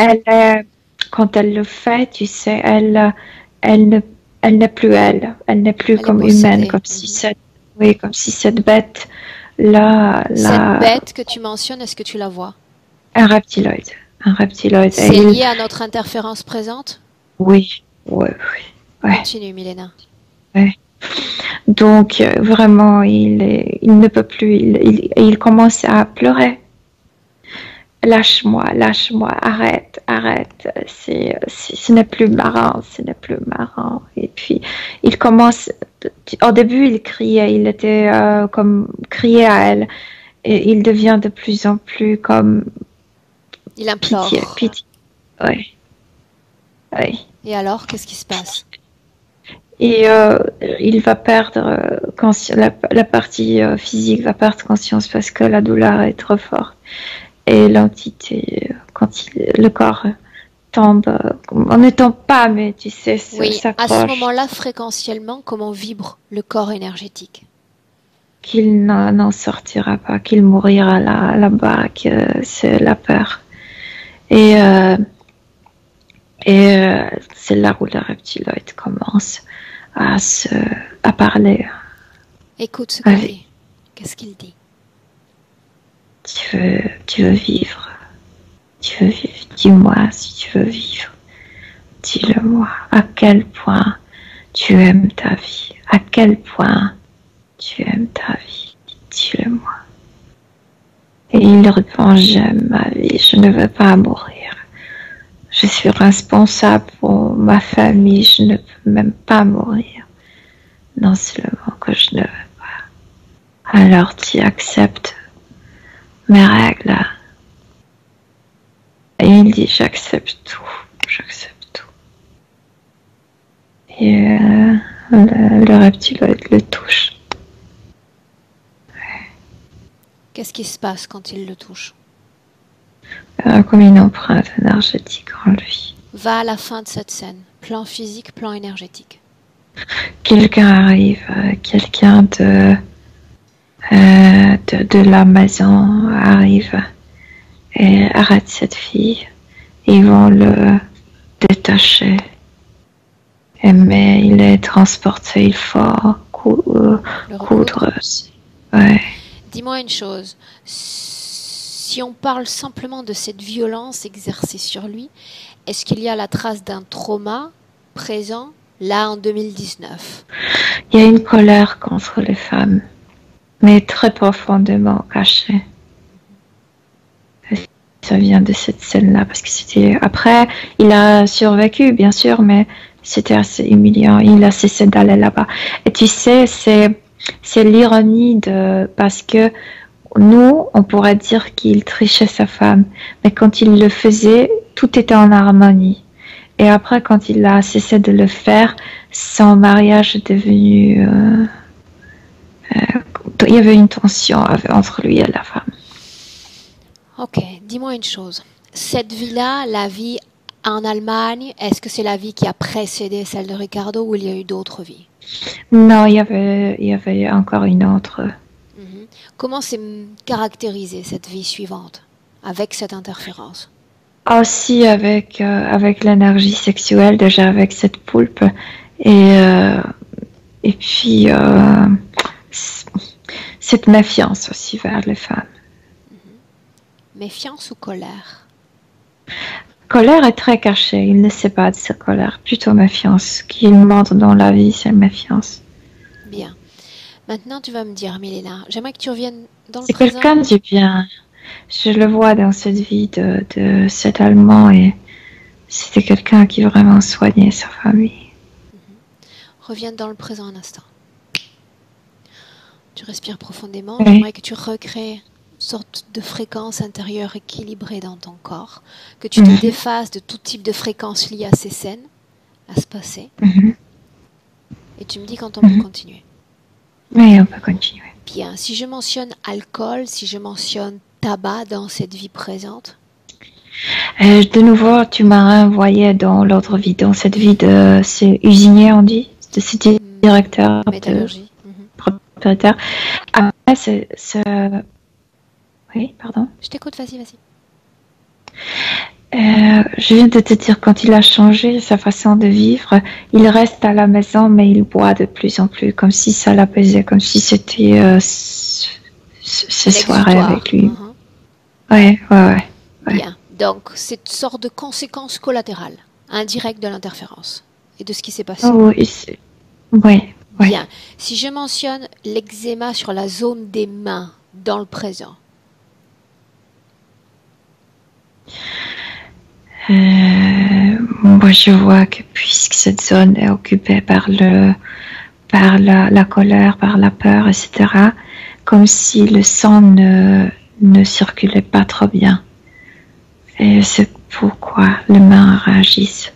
Quand elle le fait, tu sais, elle ne, elle n'est plus elle. Elle n'est plus Elle est comme possédée. humaine, comme si comme si cette bête là, Cette bête que tu mentionnes, est-ce que tu la vois? un reptiloïde. C'est lié à notre interférence présente? Oui. Continue, Milena. Ouais. Donc vraiment, il ne peut plus. Il commence à pleurer. Lâche-moi, arrête. Ce n'est plus marrant. Et puis, il commence. Au début, il criait, il était comme crier à elle. Et il devient de plus en plus comme. Il implore. Pitié. Oui. Et alors, qu'est-ce qui se passe? Et il va perdre la partie physique va perdre conscience parce que la douleur est trop forte. Et l'entité, le corps tombe, on ne tombe pas, mais tu sais, s'accroche. À ce moment-là, fréquentiellement, comment vibre le corps énergétique? Qu'il n'en sortira pas, qu'il mourira là-bas, que c'est la peur. Et c'est là où le reptiloïde commence à parler. Écoute ce qu'il dit. Qu'est-ce qu'il dit? Tu veux vivre. Dis-moi si tu veux vivre. Dis-le-moi. À quel point tu aimes ta vie. À quel point tu aimes ta vie. Dis-le-moi. Et il répond, j'aime ma vie. Je ne veux pas mourir. Je suis responsable pour ma famille. Je ne peux même pas mourir. Non seulement que je ne veux pas. Alors tu acceptes mes règles. Et il dit, j'accepte tout. Et le reptiloïde le touche. Qu'est-ce qui se passe quand il le touche? Comme une empreinte énergétique en lui. Va à la fin de cette scène. Plan physique, plan énergétique. Quelqu'un arrive, quelqu'un de la maison arrive et arrête cette fille. Ils vont le détacher. Mais il est transporté, il faut coudre. Ouais. Dis-moi une chose. Si on parle simplement de cette violence exercée sur lui, est-ce qu'il y a la trace d'un trauma présent là en 2019? Il y a une colère contre les femmes, mais très profondément cachée. Ça vient de cette scène-là, parce que c'était... Après, il a survécu, bien sûr, mais c'était assez humiliant. Il a cessé d'aller là-bas. Et tu sais, c'est l'ironie parce que nous, on pourrait dire qu'il trichait sa femme, mais quand il le faisait, tout était en harmonie. Et après, quand il a cessé de le faire, son mariage est devenu... il y avait une tension entre lui et la femme. Ok, dis-moi une chose. Cette vie-là, la vie en Allemagne, est-ce que c'est la vie qui a précédé celle de Ricardo ou il y a eu d'autres vies? Non, il y avait encore une autre. Comment s'est caractérisée cette vie suivante avec cette interférence? Aussi avec l'énergie sexuelle, déjà avec cette poulpe. Et puis cette méfiance aussi vers les femmes. Méfiance ou colère? Colère est très cachée, il ne sait pas de sa colère, plutôt méfiance. Ce qu'il montre dans la vie, c'est méfiance. Bien. Maintenant, tu vas me dire, Milena, j'aimerais que tu reviennes dans le présent. C'est quelqu'un du bien. Je le vois dans cette vie de cet Allemand et c'était quelqu'un qui vraiment soignait sa famille. Reviens dans le présent un instant. Tu respires profondément. Oui. J'aimerais que tu recrées une sorte de fréquence intérieure équilibrée dans ton corps, que tu te défasses de tout type de fréquence liée à ces scènes, à se passer. Et tu me dis quand on peut continuer. Oui, on peut continuer. Bien, si je mentionne alcool, si je mentionne tabac dans cette vie présente? De nouveau, tu m'as renvoyé dans l'autre vie, dans cette vie de ce usinier, on dit, de ce directeur Métallurgie. propriétaire. Après, oui, pardon. Je t'écoute, vas-y. Je viens de te dire, quand il a changé sa façon de vivre, il reste à la maison, mais il boit de plus en plus, comme si ça l'apaisait, comme si c'était ce soirée avec lui. Ouais. Bien. Donc, c'est une sorte de conséquence collatérale, indirecte de l'interférence et de ce qui s'est passé. Oui. Bien. Si je mentionne l'eczéma sur la zone des mains dans le présent. Moi, je vois que puisque cette zone est occupée par la colère, par la peur, etc., comme si le sang ne circulait pas trop bien. Et c'est pourquoi les mains réagissent.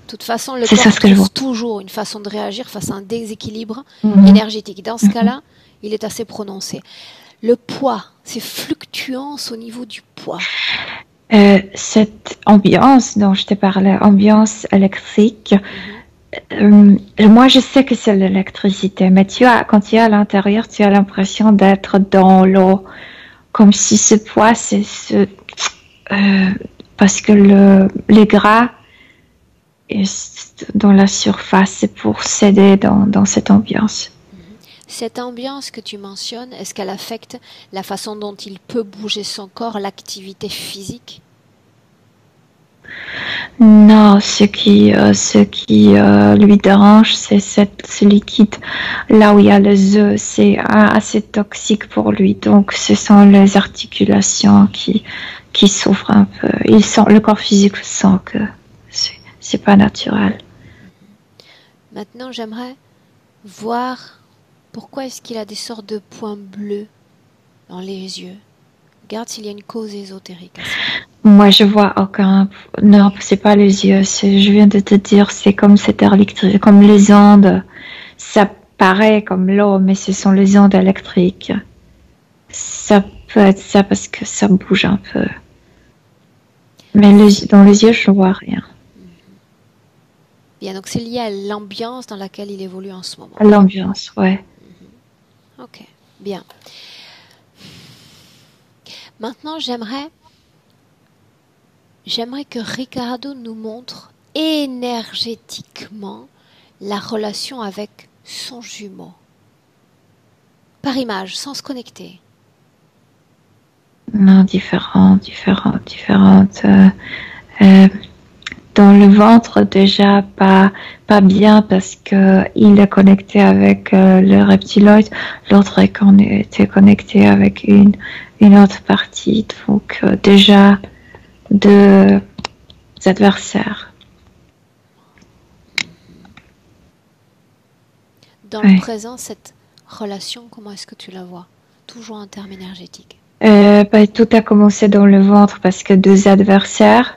De toute façon, le corps trouve toujours une façon de réagir face à un déséquilibre énergétique. Dans ce cas-là, il est assez prononcé. Le poids, c'est fluctuance au niveau du poids. Cette ambiance dont je te parlais, ambiance électrique, moi je sais que c'est l'électricité, mais quand tu es à l'intérieur, tu as l'impression d'être dans l'eau, comme si ce poids, parce que les gras dans la surface, c'est pour s'aider dans cette ambiance. Cette ambiance que tu mentionnes, est-ce qu'elle affecte la façon dont il peut bouger son corps, l'activité physique? Non, ce qui lui dérange, c'est ce liquide. Là où il y a les œufs, c'est assez toxique pour lui. Donc, ce sont les articulations qui souffrent un peu. Le corps physique sent que c'est pas naturel. Maintenant, j'aimerais voir pourquoi est-ce qu'il a des sortes de points bleus dans les yeux. Regarde s'il y a une cause ésotérique. Moi, je vois aucun. Non, c'est pas les yeux. Je viens de te dire, c'est comme cette électrique, comme les ondes. Ça paraît comme l'eau, mais ce sont les ondes électriques. Ça peut être ça parce que ça bouge un peu. Mais dans les yeux, je ne vois rien. Bien, donc c'est lié à l'ambiance dans laquelle il évolue en ce moment. À l'ambiance, ouais. Ok, bien. Maintenant, j'aimerais que Ricardo nous montre énergétiquement la relation avec son jumeau. Par image, sans se connecter. Non, différentes. Dans le ventre, déjà pas bien parce que il est connecté avec le reptiloïde. L'autre était connecté avec une autre partie. Donc, déjà, deux adversaires. Dans le présent, cette relation, comment est-ce que tu la vois? Toujours en termes énergétiques. Tout a commencé dans le ventre parce que deux adversaires.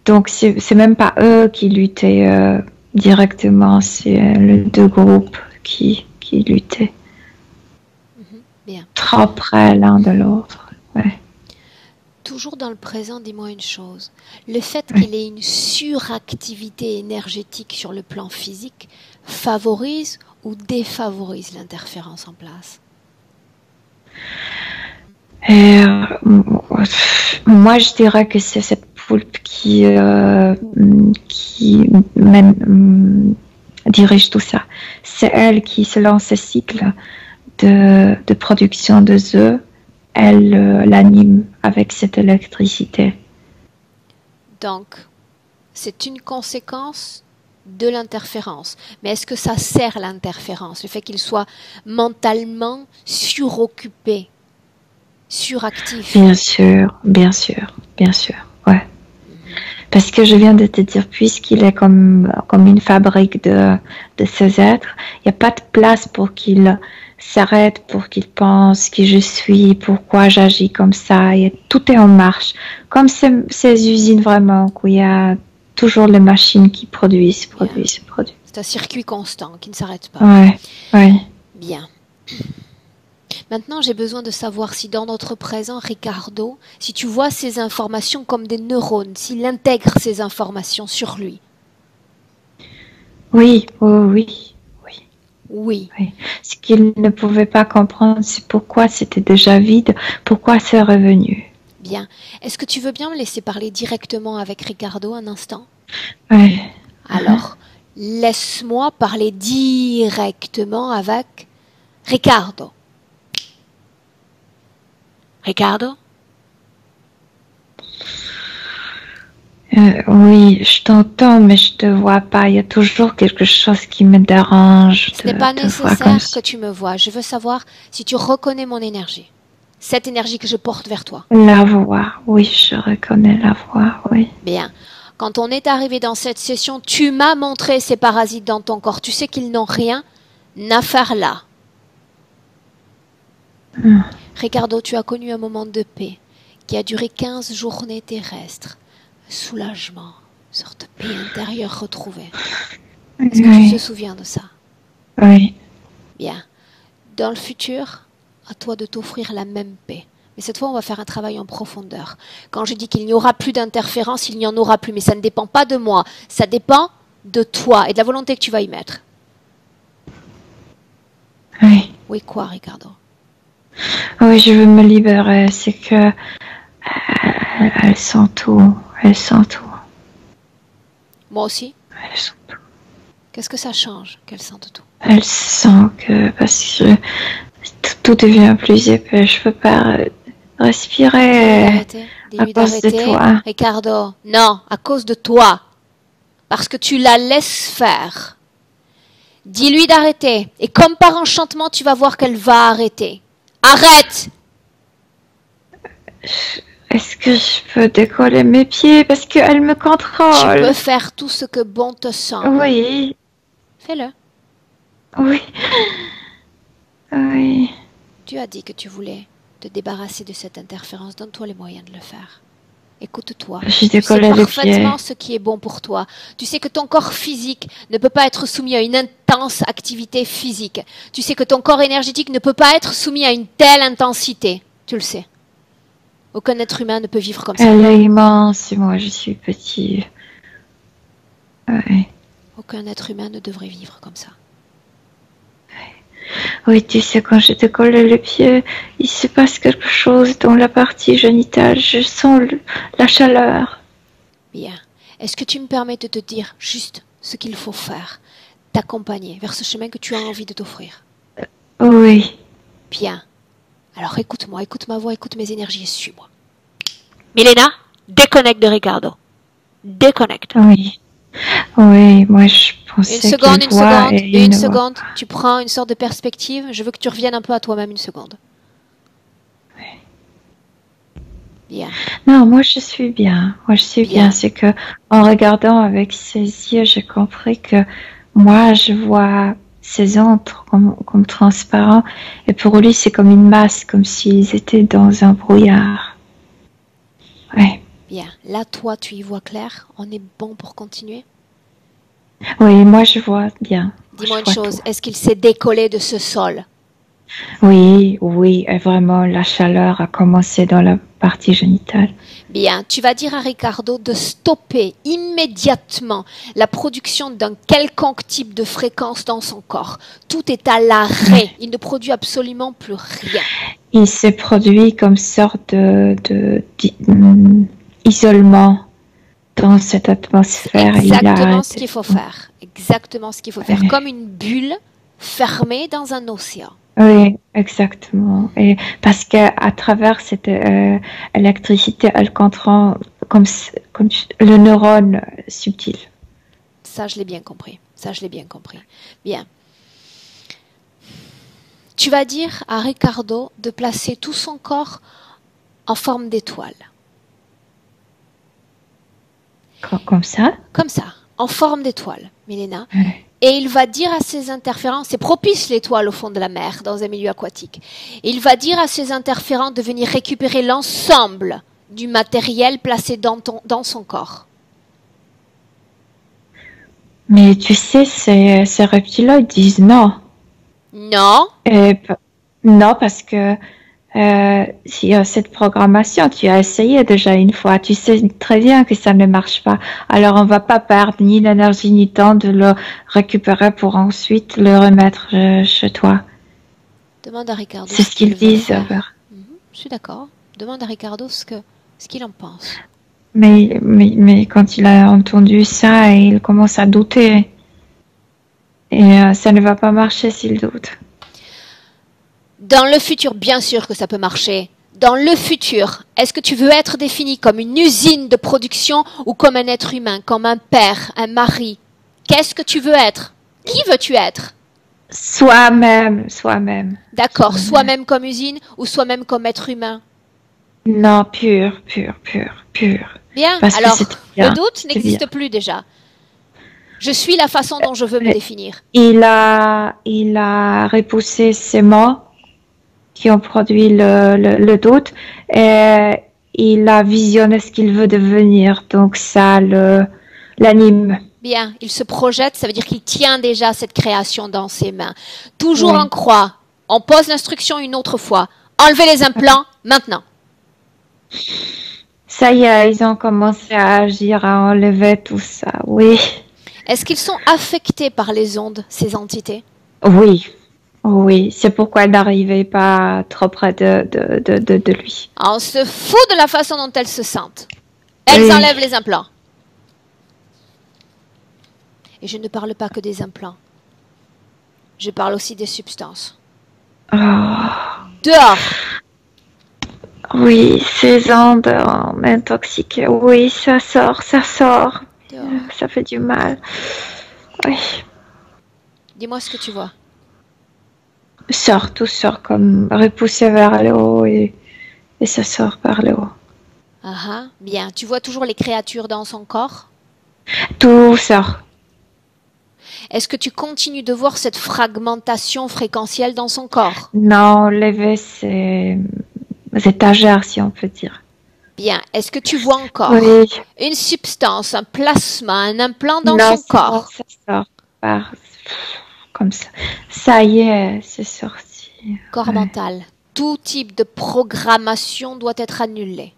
Donc, c'est même pas eux qui luttaient directement, c'est les deux groupes qui luttaient. Bien. Trop près l'un de l'autre. Ouais. Toujours dans le présent, dis-moi une chose. Le fait qu'il ait une suractivité énergétique sur le plan physique favorise ou défavorise l'interférence en place? Moi, je dirais que c'est cette poulpe qui dirige tout ça. C'est elle qui, selon ce cycle de production de œufs, elle l'anime avec cette électricité. Donc, c'est une conséquence de l'interférence. Mais est-ce que ça sert l'interférence, le fait qu'il soit mentalement suroccupé, suractif? Bien sûr, ouais. Parce que je viens de te dire, puisqu'il est comme une fabrique de ces êtres, il n'y a pas de place pour qu'il s'arrête, pour qu'il pense qui je suis, pourquoi j'agis comme ça. Et tout est en marche. Comme ces usines vraiment, où il y a toujours les machines qui produisent. C'est un circuit constant qui ne s'arrête pas. Ouais. Bien. Maintenant, j'ai besoin de savoir si dans notre présent, Ricardo, si tu vois ces informations comme des neurones, s'il intègre ces informations sur lui. Oui, oh, oui, oui, Oui. oui. Ce qu'il ne pouvait pas comprendre, c'est pourquoi c'était déjà vide, pourquoi c'est revenu. Bien. Est-ce que tu veux bien me laisser parler directement avec Ricardo un instant? Oui. Alors, laisse-moi parler directement avec Ricardo. Ricardo? Oui, je t'entends, mais je te vois pas. Il y a toujours quelque chose qui me dérange. Ce n'est pas nécessaire que tu me vois. Je veux savoir si tu reconnais mon énergie. Cette énergie que je porte vers toi. La voix, oui, je reconnais la voix, oui. Bien. Quand on est arrivé dans cette session, tu m'as montré ces parasites dans ton corps. Tu sais qu'ils n'ont rien à faire là. Ricardo, tu as connu un moment de paix qui a duré 15 journées terrestres. Soulagement, une sorte de paix intérieure retrouvée. Est-ce que tu te souviens de ça? Oui. Bien. Dans le futur, à toi de t'offrir la même paix. Mais cette fois, on va faire un travail en profondeur. Quand je dis qu'il n'y aura plus d'interférence, il n'y en aura plus. Mais ça ne dépend pas de moi. Ça dépend de toi et de la volonté que tu vas y mettre. Oui. Oui, quoi, Ricardo? Oui, je veux me libérer. C'est que elles sont tout. Elles sont tout. Moi aussi? Elles sont tout. Qu'est-ce que ça change qu'elles sentent tout? Elles sentent que parce que tout devient plus épais. Je peux pas respirer à cause de toi. Ricardo, non, à cause de toi. Parce que tu la laisses faire. Dis-lui d'arrêter. Et comme par enchantement, tu vas voir qu'elle va arrêter. Arrête! Est-ce que je peux décoller mes pieds parce qu'elle me contrôle? Tu peux faire tout ce que bon te semble. Oui. Fais-le. Oui. Oui. Tu as dit que tu voulais te débarrasser de cette interférence. Donne-toi les moyens de le faire. Écoute-toi. J'ai Tu sais décollé les pieds. parfaitement ce qui est bon pour toi. Tu sais que ton corps physique ne peut pas être soumis à une intense activité physique. Tu sais que ton corps énergétique ne peut pas être soumis à une telle intensité. Tu le sais. Aucun être humain ne peut vivre comme ça. Elle est immense et moi je suis petit. Oui. Aucun être humain ne devrait vivre comme ça. Oui, tu sais, quand j'ai décollé les pieds, il se passe quelque chose dans la partie génitale. Je sens la chaleur. Bien. Est-ce que tu me permets de te dire juste ce qu'il faut faire? T'accompagner vers ce chemin que tu as envie de t'offrir. Oui. Bien. Alors écoute-moi, écoute ma voix, écoute mes énergies et suis-moi. Milena, déconnecte de Ricardo. Déconnecte. Oui. Oui, moi je pensais Une seconde. Tu prends une sorte de perspective. Je veux que tu reviennes un peu à toi-même une seconde. Oui. Bien. Non, moi je suis bien. Moi je suis bien. C'est que en regardant avec ses yeux, j'ai compris que moi je vois ses antres comme transparents et pour lui c'est comme une masse, comme s'ils étaient dans un brouillard. Oui. Bien. Là, toi, tu y vois clair. On est bon pour continuer? Oui, moi je vois bien. Dis-moi une chose. Est-ce qu'il s'est décollé de ce sol? Oui, oui. Et vraiment, la chaleur a commencé dans la partie génitale. Bien. Tu vas dire à Ricardo de stopper immédiatement la production d'un quelconque type de fréquence dans son corps. Tout est à l'arrêt. Il ne produit absolument plus rien. Il s'est produit comme sorte d'isolement dans cette atmosphère. Exactement ce qu'il faut faire. Exactement ce qu'il faut faire. Comme une bulle fermée dans un océan. Oui, exactement. Et parce qu'à travers cette électricité, elle contrôle comme le neurone subtil. Ça, je l'ai bien compris. Bien. Tu vas dire à Ricardo de placer tout son corps en forme d'étoile. Comme ça? Comme ça, en forme d'étoile, Milena. Et il va dire à ses interférents, c'est propice l'étoile au fond de la mer, dans un milieu aquatique. Et il va dire à ses interférents de venir récupérer l'ensemble du matériel placé dans son corps. Mais tu sais, ces reptiloïdes disent non. Non. Non, parce que s'il y a cette programmation, tu as essayé déjà une fois, tu sais très bien que ça ne marche pas. Alors on va pas perdre ni l'énergie ni le temps de le récupérer pour ensuite le remettre chez toi. Demande à Ricardo C'est ce ce qu'ils qu'il veut disent. faire. Je suis d'accord. Demande à Ricardo ce qu'il en pense. Mais quand il a entendu ça, il commence à douter. Et ça ne va pas marcher s'il doute. Dans le futur, bien sûr que ça peut marcher. Dans le futur, est-ce que tu veux être défini comme une usine de production ou comme un être humain, comme un père, un mari? Qu'est-ce que tu veux être? Qui veux-tu être? Soi-même. D'accord, soi-même comme usine ou soi-même comme être humain? Non, pur. Bien, Parce que alors c'est le bien. doute C'est n'existe bien. plus déjà. Je suis la façon dont je veux me définir. Il a repoussé ces mots qui ont produit le doute et il a visionné ce qu'il veut devenir. Donc ça l'anime. Bien, il se projette, ça veut dire qu'il tient déjà cette création dans ses mains. Toujours en Oui. croix. On pose l'instruction une autre fois. Enlevez les implants maintenant. Ça y est, ils ont commencé à agir, à enlever tout ça. Oui. Est-ce qu'ils sont affectés par les ondes, ces entités? Oui, c'est pourquoi elle n'arrivait pas trop près de lui. On se fout de la façon dont elles se sentent. Elles Oui. enlèvent les implants. Et je ne parle pas que des implants. Je parle aussi des substances. Oh, Dehors! oui, ces ondes intoxiquées. Oui, ça sort. Dehors. Ça fait du mal. Oui. Dis-moi ce que tu vois. Tout sort comme repoussé vers le haut et ça sort par le haut. Ah ah, bien. Tu vois toujours les créatures dans son corps? Tout sort. Est-ce que tu continues de voir cette fragmentation fréquentielle dans son corps? Non, lever ces étagères, si on peut dire. Bien. Est-ce que tu vois encore Oui. une substance, un plasma, un implant dans Non, son corps? ça sort par comme ça. Ça y est, c'est sorti. Corps Ouais. mental. Tout type de programmation doit être annulé.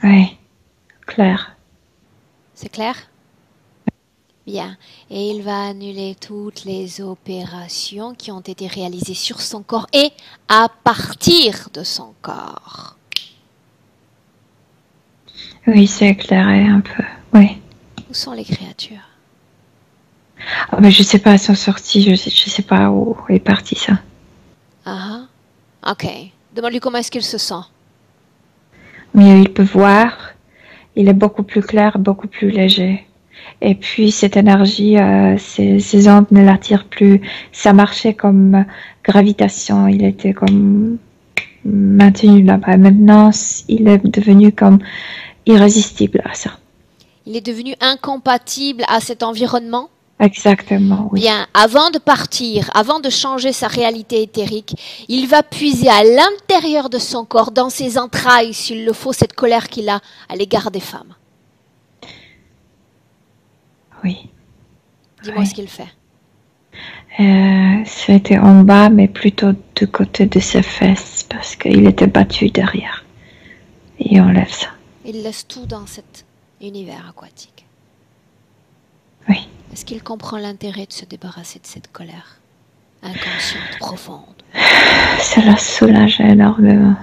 Oui, clair. C'est clair? Bien. Et il va annuler toutes les opérations qui ont été réalisées sur son corps et à partir de son corps. Oui, c'est éclairé un peu. Oui. Où sont les créatures? Ah, mais je sais pas, elles sont sorties. Je sais pas où est parti ça. Ah, ok. Demande-lui comment est-ce qu'il se sent. Mais il peut voir. Il est beaucoup plus clair, beaucoup plus léger. Et puis cette énergie, ces ondes ne l'attirent plus. Ça marchait comme gravitation. Il était comme maintenu là-bas. Maintenant, il est devenu comme irrésistible à ça. Il est devenu incompatible à cet environnement? Exactement, oui. Bien, avant de partir, avant de changer sa réalité éthérique, il va puiser à l'intérieur de son corps, dans ses entrailles, s'il le faut, cette colère qu'il a à l'égard des femmes. Oui. Dis-moi Oui. ce qu'il fait. C'était en bas, mais plutôt du côté de ses fesses, parce qu'il était battu derrière. Et il enlève ça. Il laisse tout dans cet univers aquatique. Oui. Est-ce qu'il comprend l'intérêt de se débarrasser de cette colère inconsciente, profonde? Cela soulageait énormément.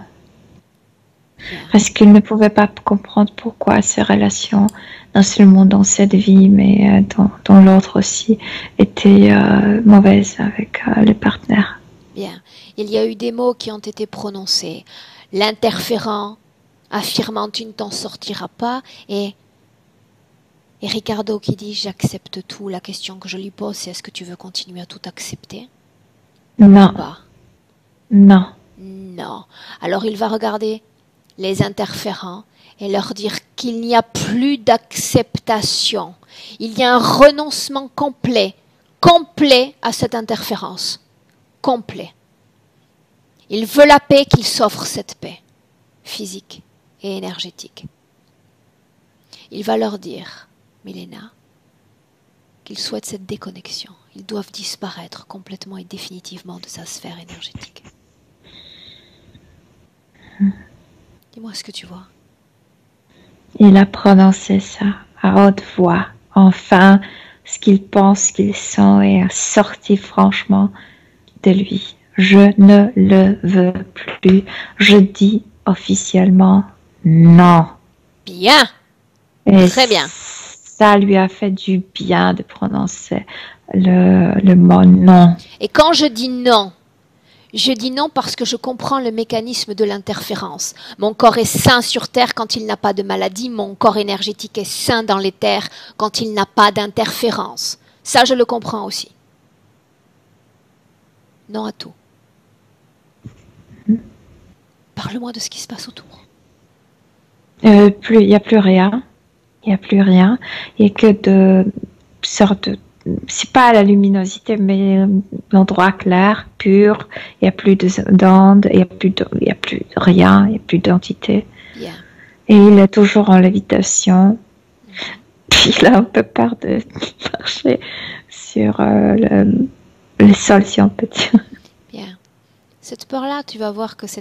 Bien. Parce qu'il ne pouvait pas comprendre pourquoi ces relations, non seulement dans cette vie, mais dans l'autre aussi, étaient mauvaises avec les partenaires. Bien. Il y a eu des mots qui ont été prononcés. L'interférent, affirmant tu ne t'en sortiras pas, et Ricardo qui dit j'accepte tout. La question que je lui pose, c'est est-ce que tu veux continuer à tout accepter? Non, Pas. non. Non. Alors il va regarder les interférents et leur dire qu'il n'y a plus d'acceptation. Il y a un renoncement complet à cette interférence. Complet. Il veut la paix, qu'il s'offre cette paix, physique et énergétique. Il va leur dire, Milena, qu'il souhaite cette déconnexion. Ils doivent disparaître complètement et définitivement de sa sphère énergétique. Dis-moi ce que tu vois. Il a prononcé ça à haute voix. Enfin, ce qu'il pense, ce qu'il sent est sorti franchement de lui. Je ne le veux plus. Je dis officiellement non. Bien. Et Très bien. ça lui a fait du bien de prononcer le mot non. Et quand je dis non parce que je comprends le mécanisme de l'interférence. Mon corps est sain sur Terre quand il n'a pas de maladie. Mon corps énergétique est sain dans les terres quand il n'a pas d'interférence. Ça, je le comprends aussi. Non à tout. Parle-moi de ce qui se passe autour. Il n'y a plus rien. Il n'y a plus rien. Il n'y a que de sortes de... C'est pas la luminosité, mais l'endroit clair, pur. Il n'y a plus d'ondes, il n'y a plus de rien, il n'y a plus d'entité. Bien. Et il est toujours en lévitation. Puis il a un peu peur de marcher sur le sol, si on peut dire. Bien. Cette peur-là, tu vas voir que ce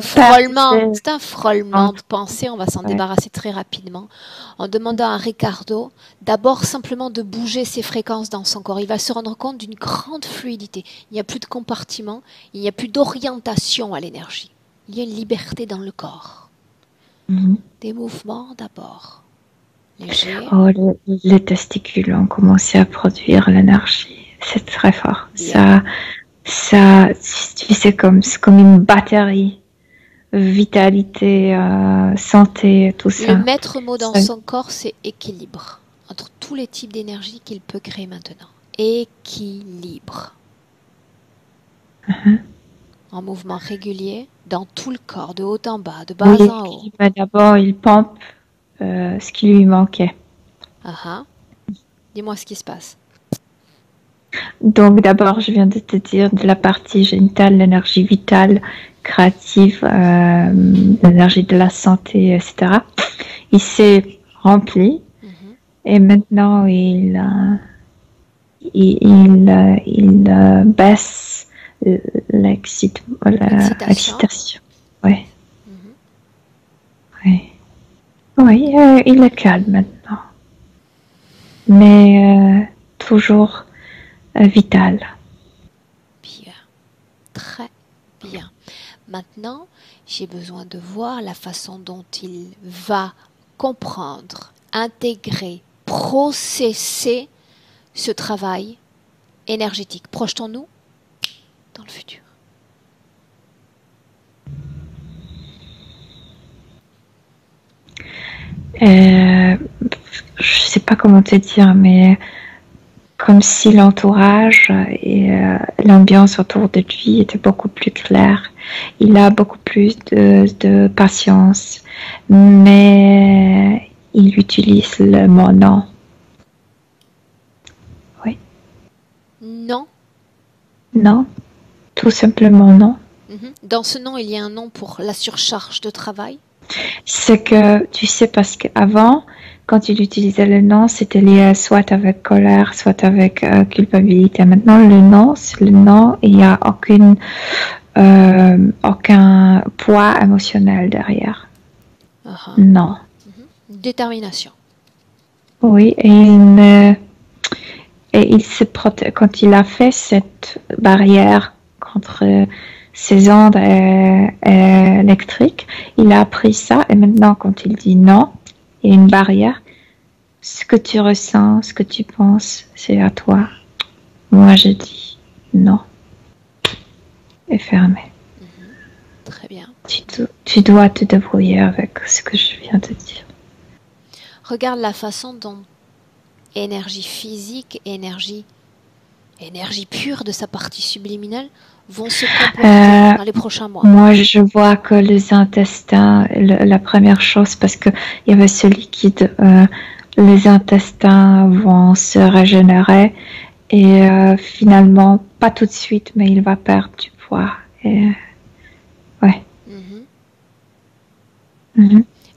frôlement, c'est un frôlement de pensée. On va s'en débarrasser très rapidement en demandant à Ricardo d'abord simplement de bouger ses fréquences dans son corps. Il va se rendre compte d'une grande fluidité. Il n'y a plus de compartiment, il n'y a plus d'orientation à l'énergie. Il y a une liberté dans le corps. Des mouvements d'abord. Légers. Oh, les testicules ont commencé à produire l'énergie. C'est très fort. Bien. Ça, c'est comme une batterie, vitalité, santé, tout ça. Le maître mot dans son corps, c'est équilibre entre tous les types d'énergie qu'il peut créer maintenant. Équilibre. En mouvement régulier, dans tout le corps, de haut en bas, de bas en haut. Mais d'abord, il pompe ce qui lui manquait. Dis-moi ce qui se passe. Donc d'abord, je viens de te dire de la partie génitale, l'énergie vitale, créative, l'énergie de la santé, etc. Il s'est rempli et maintenant il baisse l'excitation. Oui. Oui, il est calme maintenant. Mais toujours vital. Bien. Très bien. Maintenant, j'ai besoin de voir la façon dont il va comprendre, intégrer, processer ce travail énergétique. Projetons-nous dans le futur. Je sais pas comment te dire, mais comme si l'entourage et l'ambiance autour de lui était beaucoup plus claire. Il a beaucoup plus de patience, mais il utilise le mot non. Oui. Non. Non. Tout simplement non. Dans ce non, il y a un nom pour la surcharge de travail. C'est que, tu sais, parce qu'avant, quand il utilisait le non, c'était lié soit avec colère, soit avec culpabilité. Maintenant, le non, c'est le non et il n'y a aucun poids émotionnel derrière. Non. Détermination. Oui, et il se protège. Quand il a fait cette barrière contre ces ondes électriques, il a appris ça et maintenant, quand il dit non, il y a une barrière. Ce que tu ressens, ce que tu penses, c'est à toi. Moi, je dis non. Et fermé. Très bien. Tu dois te débrouiller avec ce que je viens de dire. Regarde la façon dont énergie physique, énergie pure de sa partie subliminale vont se comporter dans les prochains mois. Moi, je vois que les intestins, la première chose, parce qu'il y avait ce liquide, les intestins vont se régénérer et finalement, pas tout de suite, mais il va perdre du poids. Et, ouais.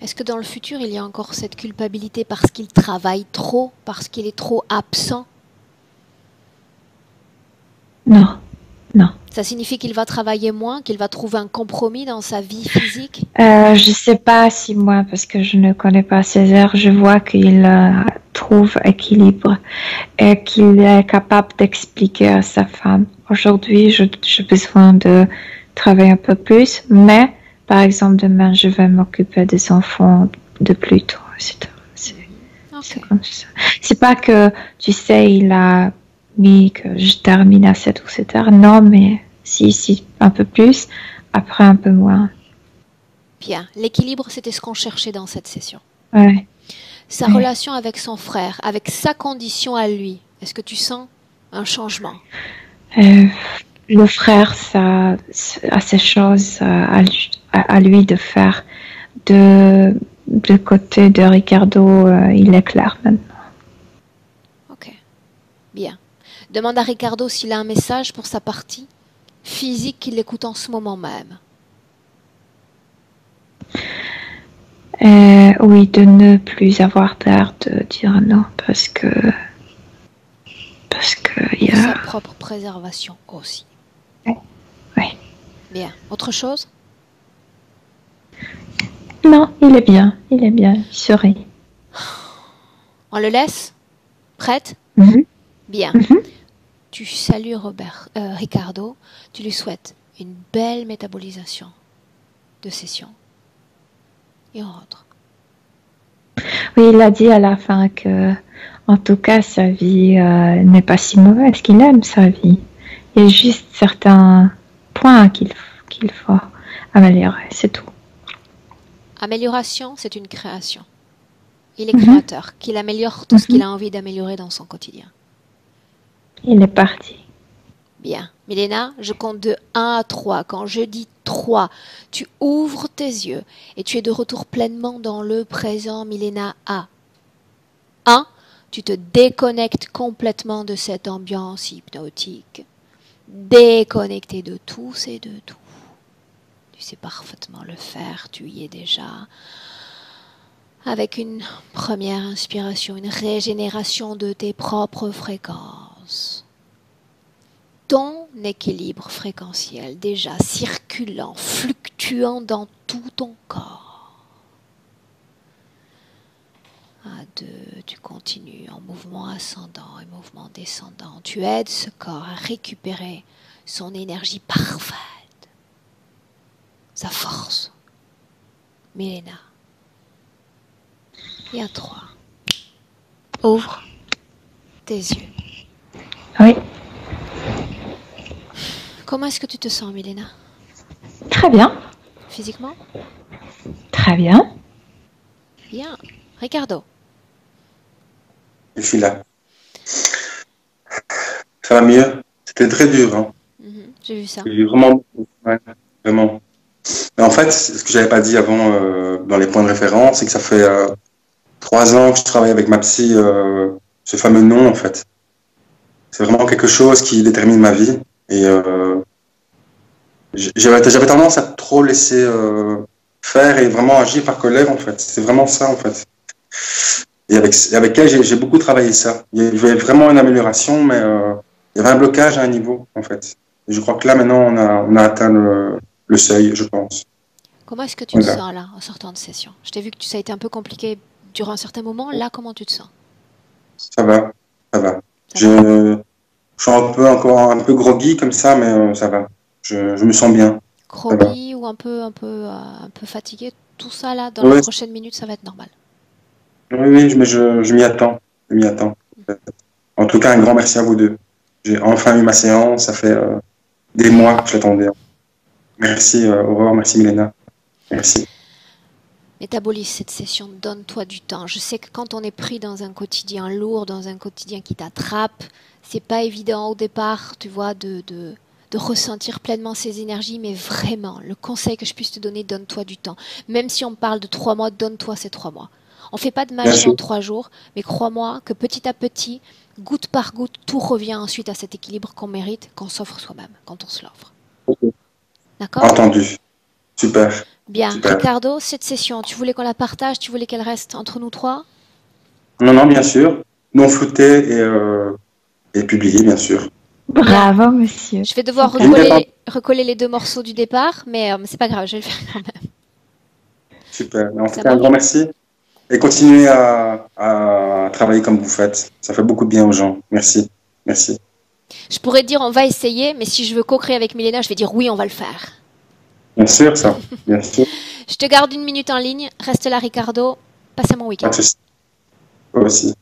Est-ce que dans le futur, il y a encore cette culpabilité parce qu'il travaille trop, parce qu'il est trop absent? Non, non. Ça signifie qu'il va travailler moins, qu'il va trouver un compromis dans sa vie physique? Je sais pas si moi, parce que je ne connais pas ses heures, je vois qu'il trouve équilibre et qu'il est capable d'expliquer à sa femme. Aujourd'hui, j'ai besoin de travailler un peu plus, mais par exemple, demain, je vais m'occuper des enfants de plus tôt, etc. C'est comme ça. C'est pas que, tu sais, il a mis que je termine à 7 ou 7 heures. Non, mais si, un peu plus, après un peu moins. Bien. L'équilibre, c'était ce qu'on cherchait dans cette session. Ouais. Sa relation avec son frère, avec sa condition à lui, est-ce que tu sens un changement? Le frère, ça a ces choses à lui de faire. De côté de Ricardo, il est clair maintenant. Ok. Bien. Demande à Ricardo s'il a un message pour sa partie physique qu'il écoute en ce moment même. Oui, de ne plus avoir d'air de dire non, parce que il y a... Sa propre préservation aussi. Oui. Bien. Autre chose? Non, il est bien, il sourit. On le laisse? Prête? Bien. Tu salues Ricardo, tu lui souhaites une belle métabolisation de session. Et on rentre. Oui, il a dit à la fin que, en tout cas, sa vie n'est pas si mauvaise, qu'il aime sa vie. Il y a juste certains points qu'il faut améliorer, c'est tout. Amélioration, c'est une création. Il est créateur, qu'il améliore tout ce qu'il a envie d'améliorer dans son quotidien. Il est parti. Bien. Milena, je compte de 1 à 3. Quand je dis 3, tu ouvres tes yeux et tu es de retour pleinement dans le présent, Milena A. 1, tu te déconnectes complètement de cette ambiance hypnotique. Déconnecté de tous et de tout. Tu sais parfaitement le faire, tu y es déjà. Avec une première inspiration, une régénération de tes propres fréquences. Ton équilibre fréquentiel déjà circulant, fluctuant dans tout ton corps. À 2, tu continues en mouvement ascendant et mouvement descendant. Tu aides ce corps à récupérer son énergie parfaite, sa force. Milena. Et à 3. Ouvre tes yeux. Oui. Comment est-ce que tu te sens, Milena? Très bien. Physiquement? Très bien. Bien. Ricardo? Je suis là. Ça va mieux. C'était très dur. Hein. J'ai vu ça. J'ai vraiment... Ouais, vraiment. Mais en fait, ce que j'avais pas dit avant dans les points de référence, c'est que ça fait 3 ans que je travaille avec ma psy, ce fameux nom, en fait. C'est vraiment quelque chose qui détermine ma vie. Et j'avais tendance à trop laisser faire et vraiment agir par colère, en fait. C'est vraiment ça, en fait. Et avec elle, j'ai beaucoup travaillé ça. Il y avait vraiment une amélioration, mais il y avait un blocage à un niveau, en fait. Et je crois que là, maintenant, on a atteint le seuil, je pense. Comment est-ce que tu te sens, là, en sortant de session? Je t'ai vu que ça a été un peu compliqué durant un certain moment. Là, comment tu te sens? Ça va, ça va. Je suis encore un peu groggy comme ça, mais ça va. Je me sens bien. Groggy ou un peu fatigué, tout ça, là, dans les prochaines minutes, ça va être normal. Oui, mais je m'y attends. Je m'y attends. En tout cas, un grand merci à vous deux. J'ai enfin eu ma séance. Ça fait des mois que je l'attendais. Merci Aurore, merci Milena. Merci. Métabolise cette session, donne-toi du temps. Je sais que quand on est pris dans un quotidien lourd, dans un quotidien qui t'attrape, c'est pas évident au départ, tu vois, de ressentir pleinement ces énergies, mais vraiment, le conseil que je puisse te donner, donne-toi du temps. Même si on parle de 3 mois, donne-toi ces 3 mois. On fait pas de magie en 3 jours, mais crois-moi que petit à petit, goutte par goutte, tout revient ensuite à cet équilibre qu'on mérite, qu'on s'offre soi-même, quand on se l'offre. Okay. D'accord ? Entendu. Super. Bien. Super. Ricardo, cette session, tu voulais qu'on la partage? Tu voulais qu'elle reste entre nous 3? Non, bien sûr. Non floutée et publiée, bien sûr. Bravo, monsieur. Je vais devoir Super. recoller les 2 morceaux du départ, mais c'est pas grave, je vais le faire quand même. Super. En tout Ça cas, un marche. grand merci. Et continuez à travailler comme vous faites. Ça fait beaucoup de bien aux gens. Merci. Merci. Je pourrais dire on va essayer, mais si je veux co-créer avec Milena, je vais dire oui, on va le faire. Bien sûr, ça. Bien sûr. Je te garde 1 minute en ligne. Reste là, Ricardo. Passe un bon Pas week-end. de souci. Toi aussi.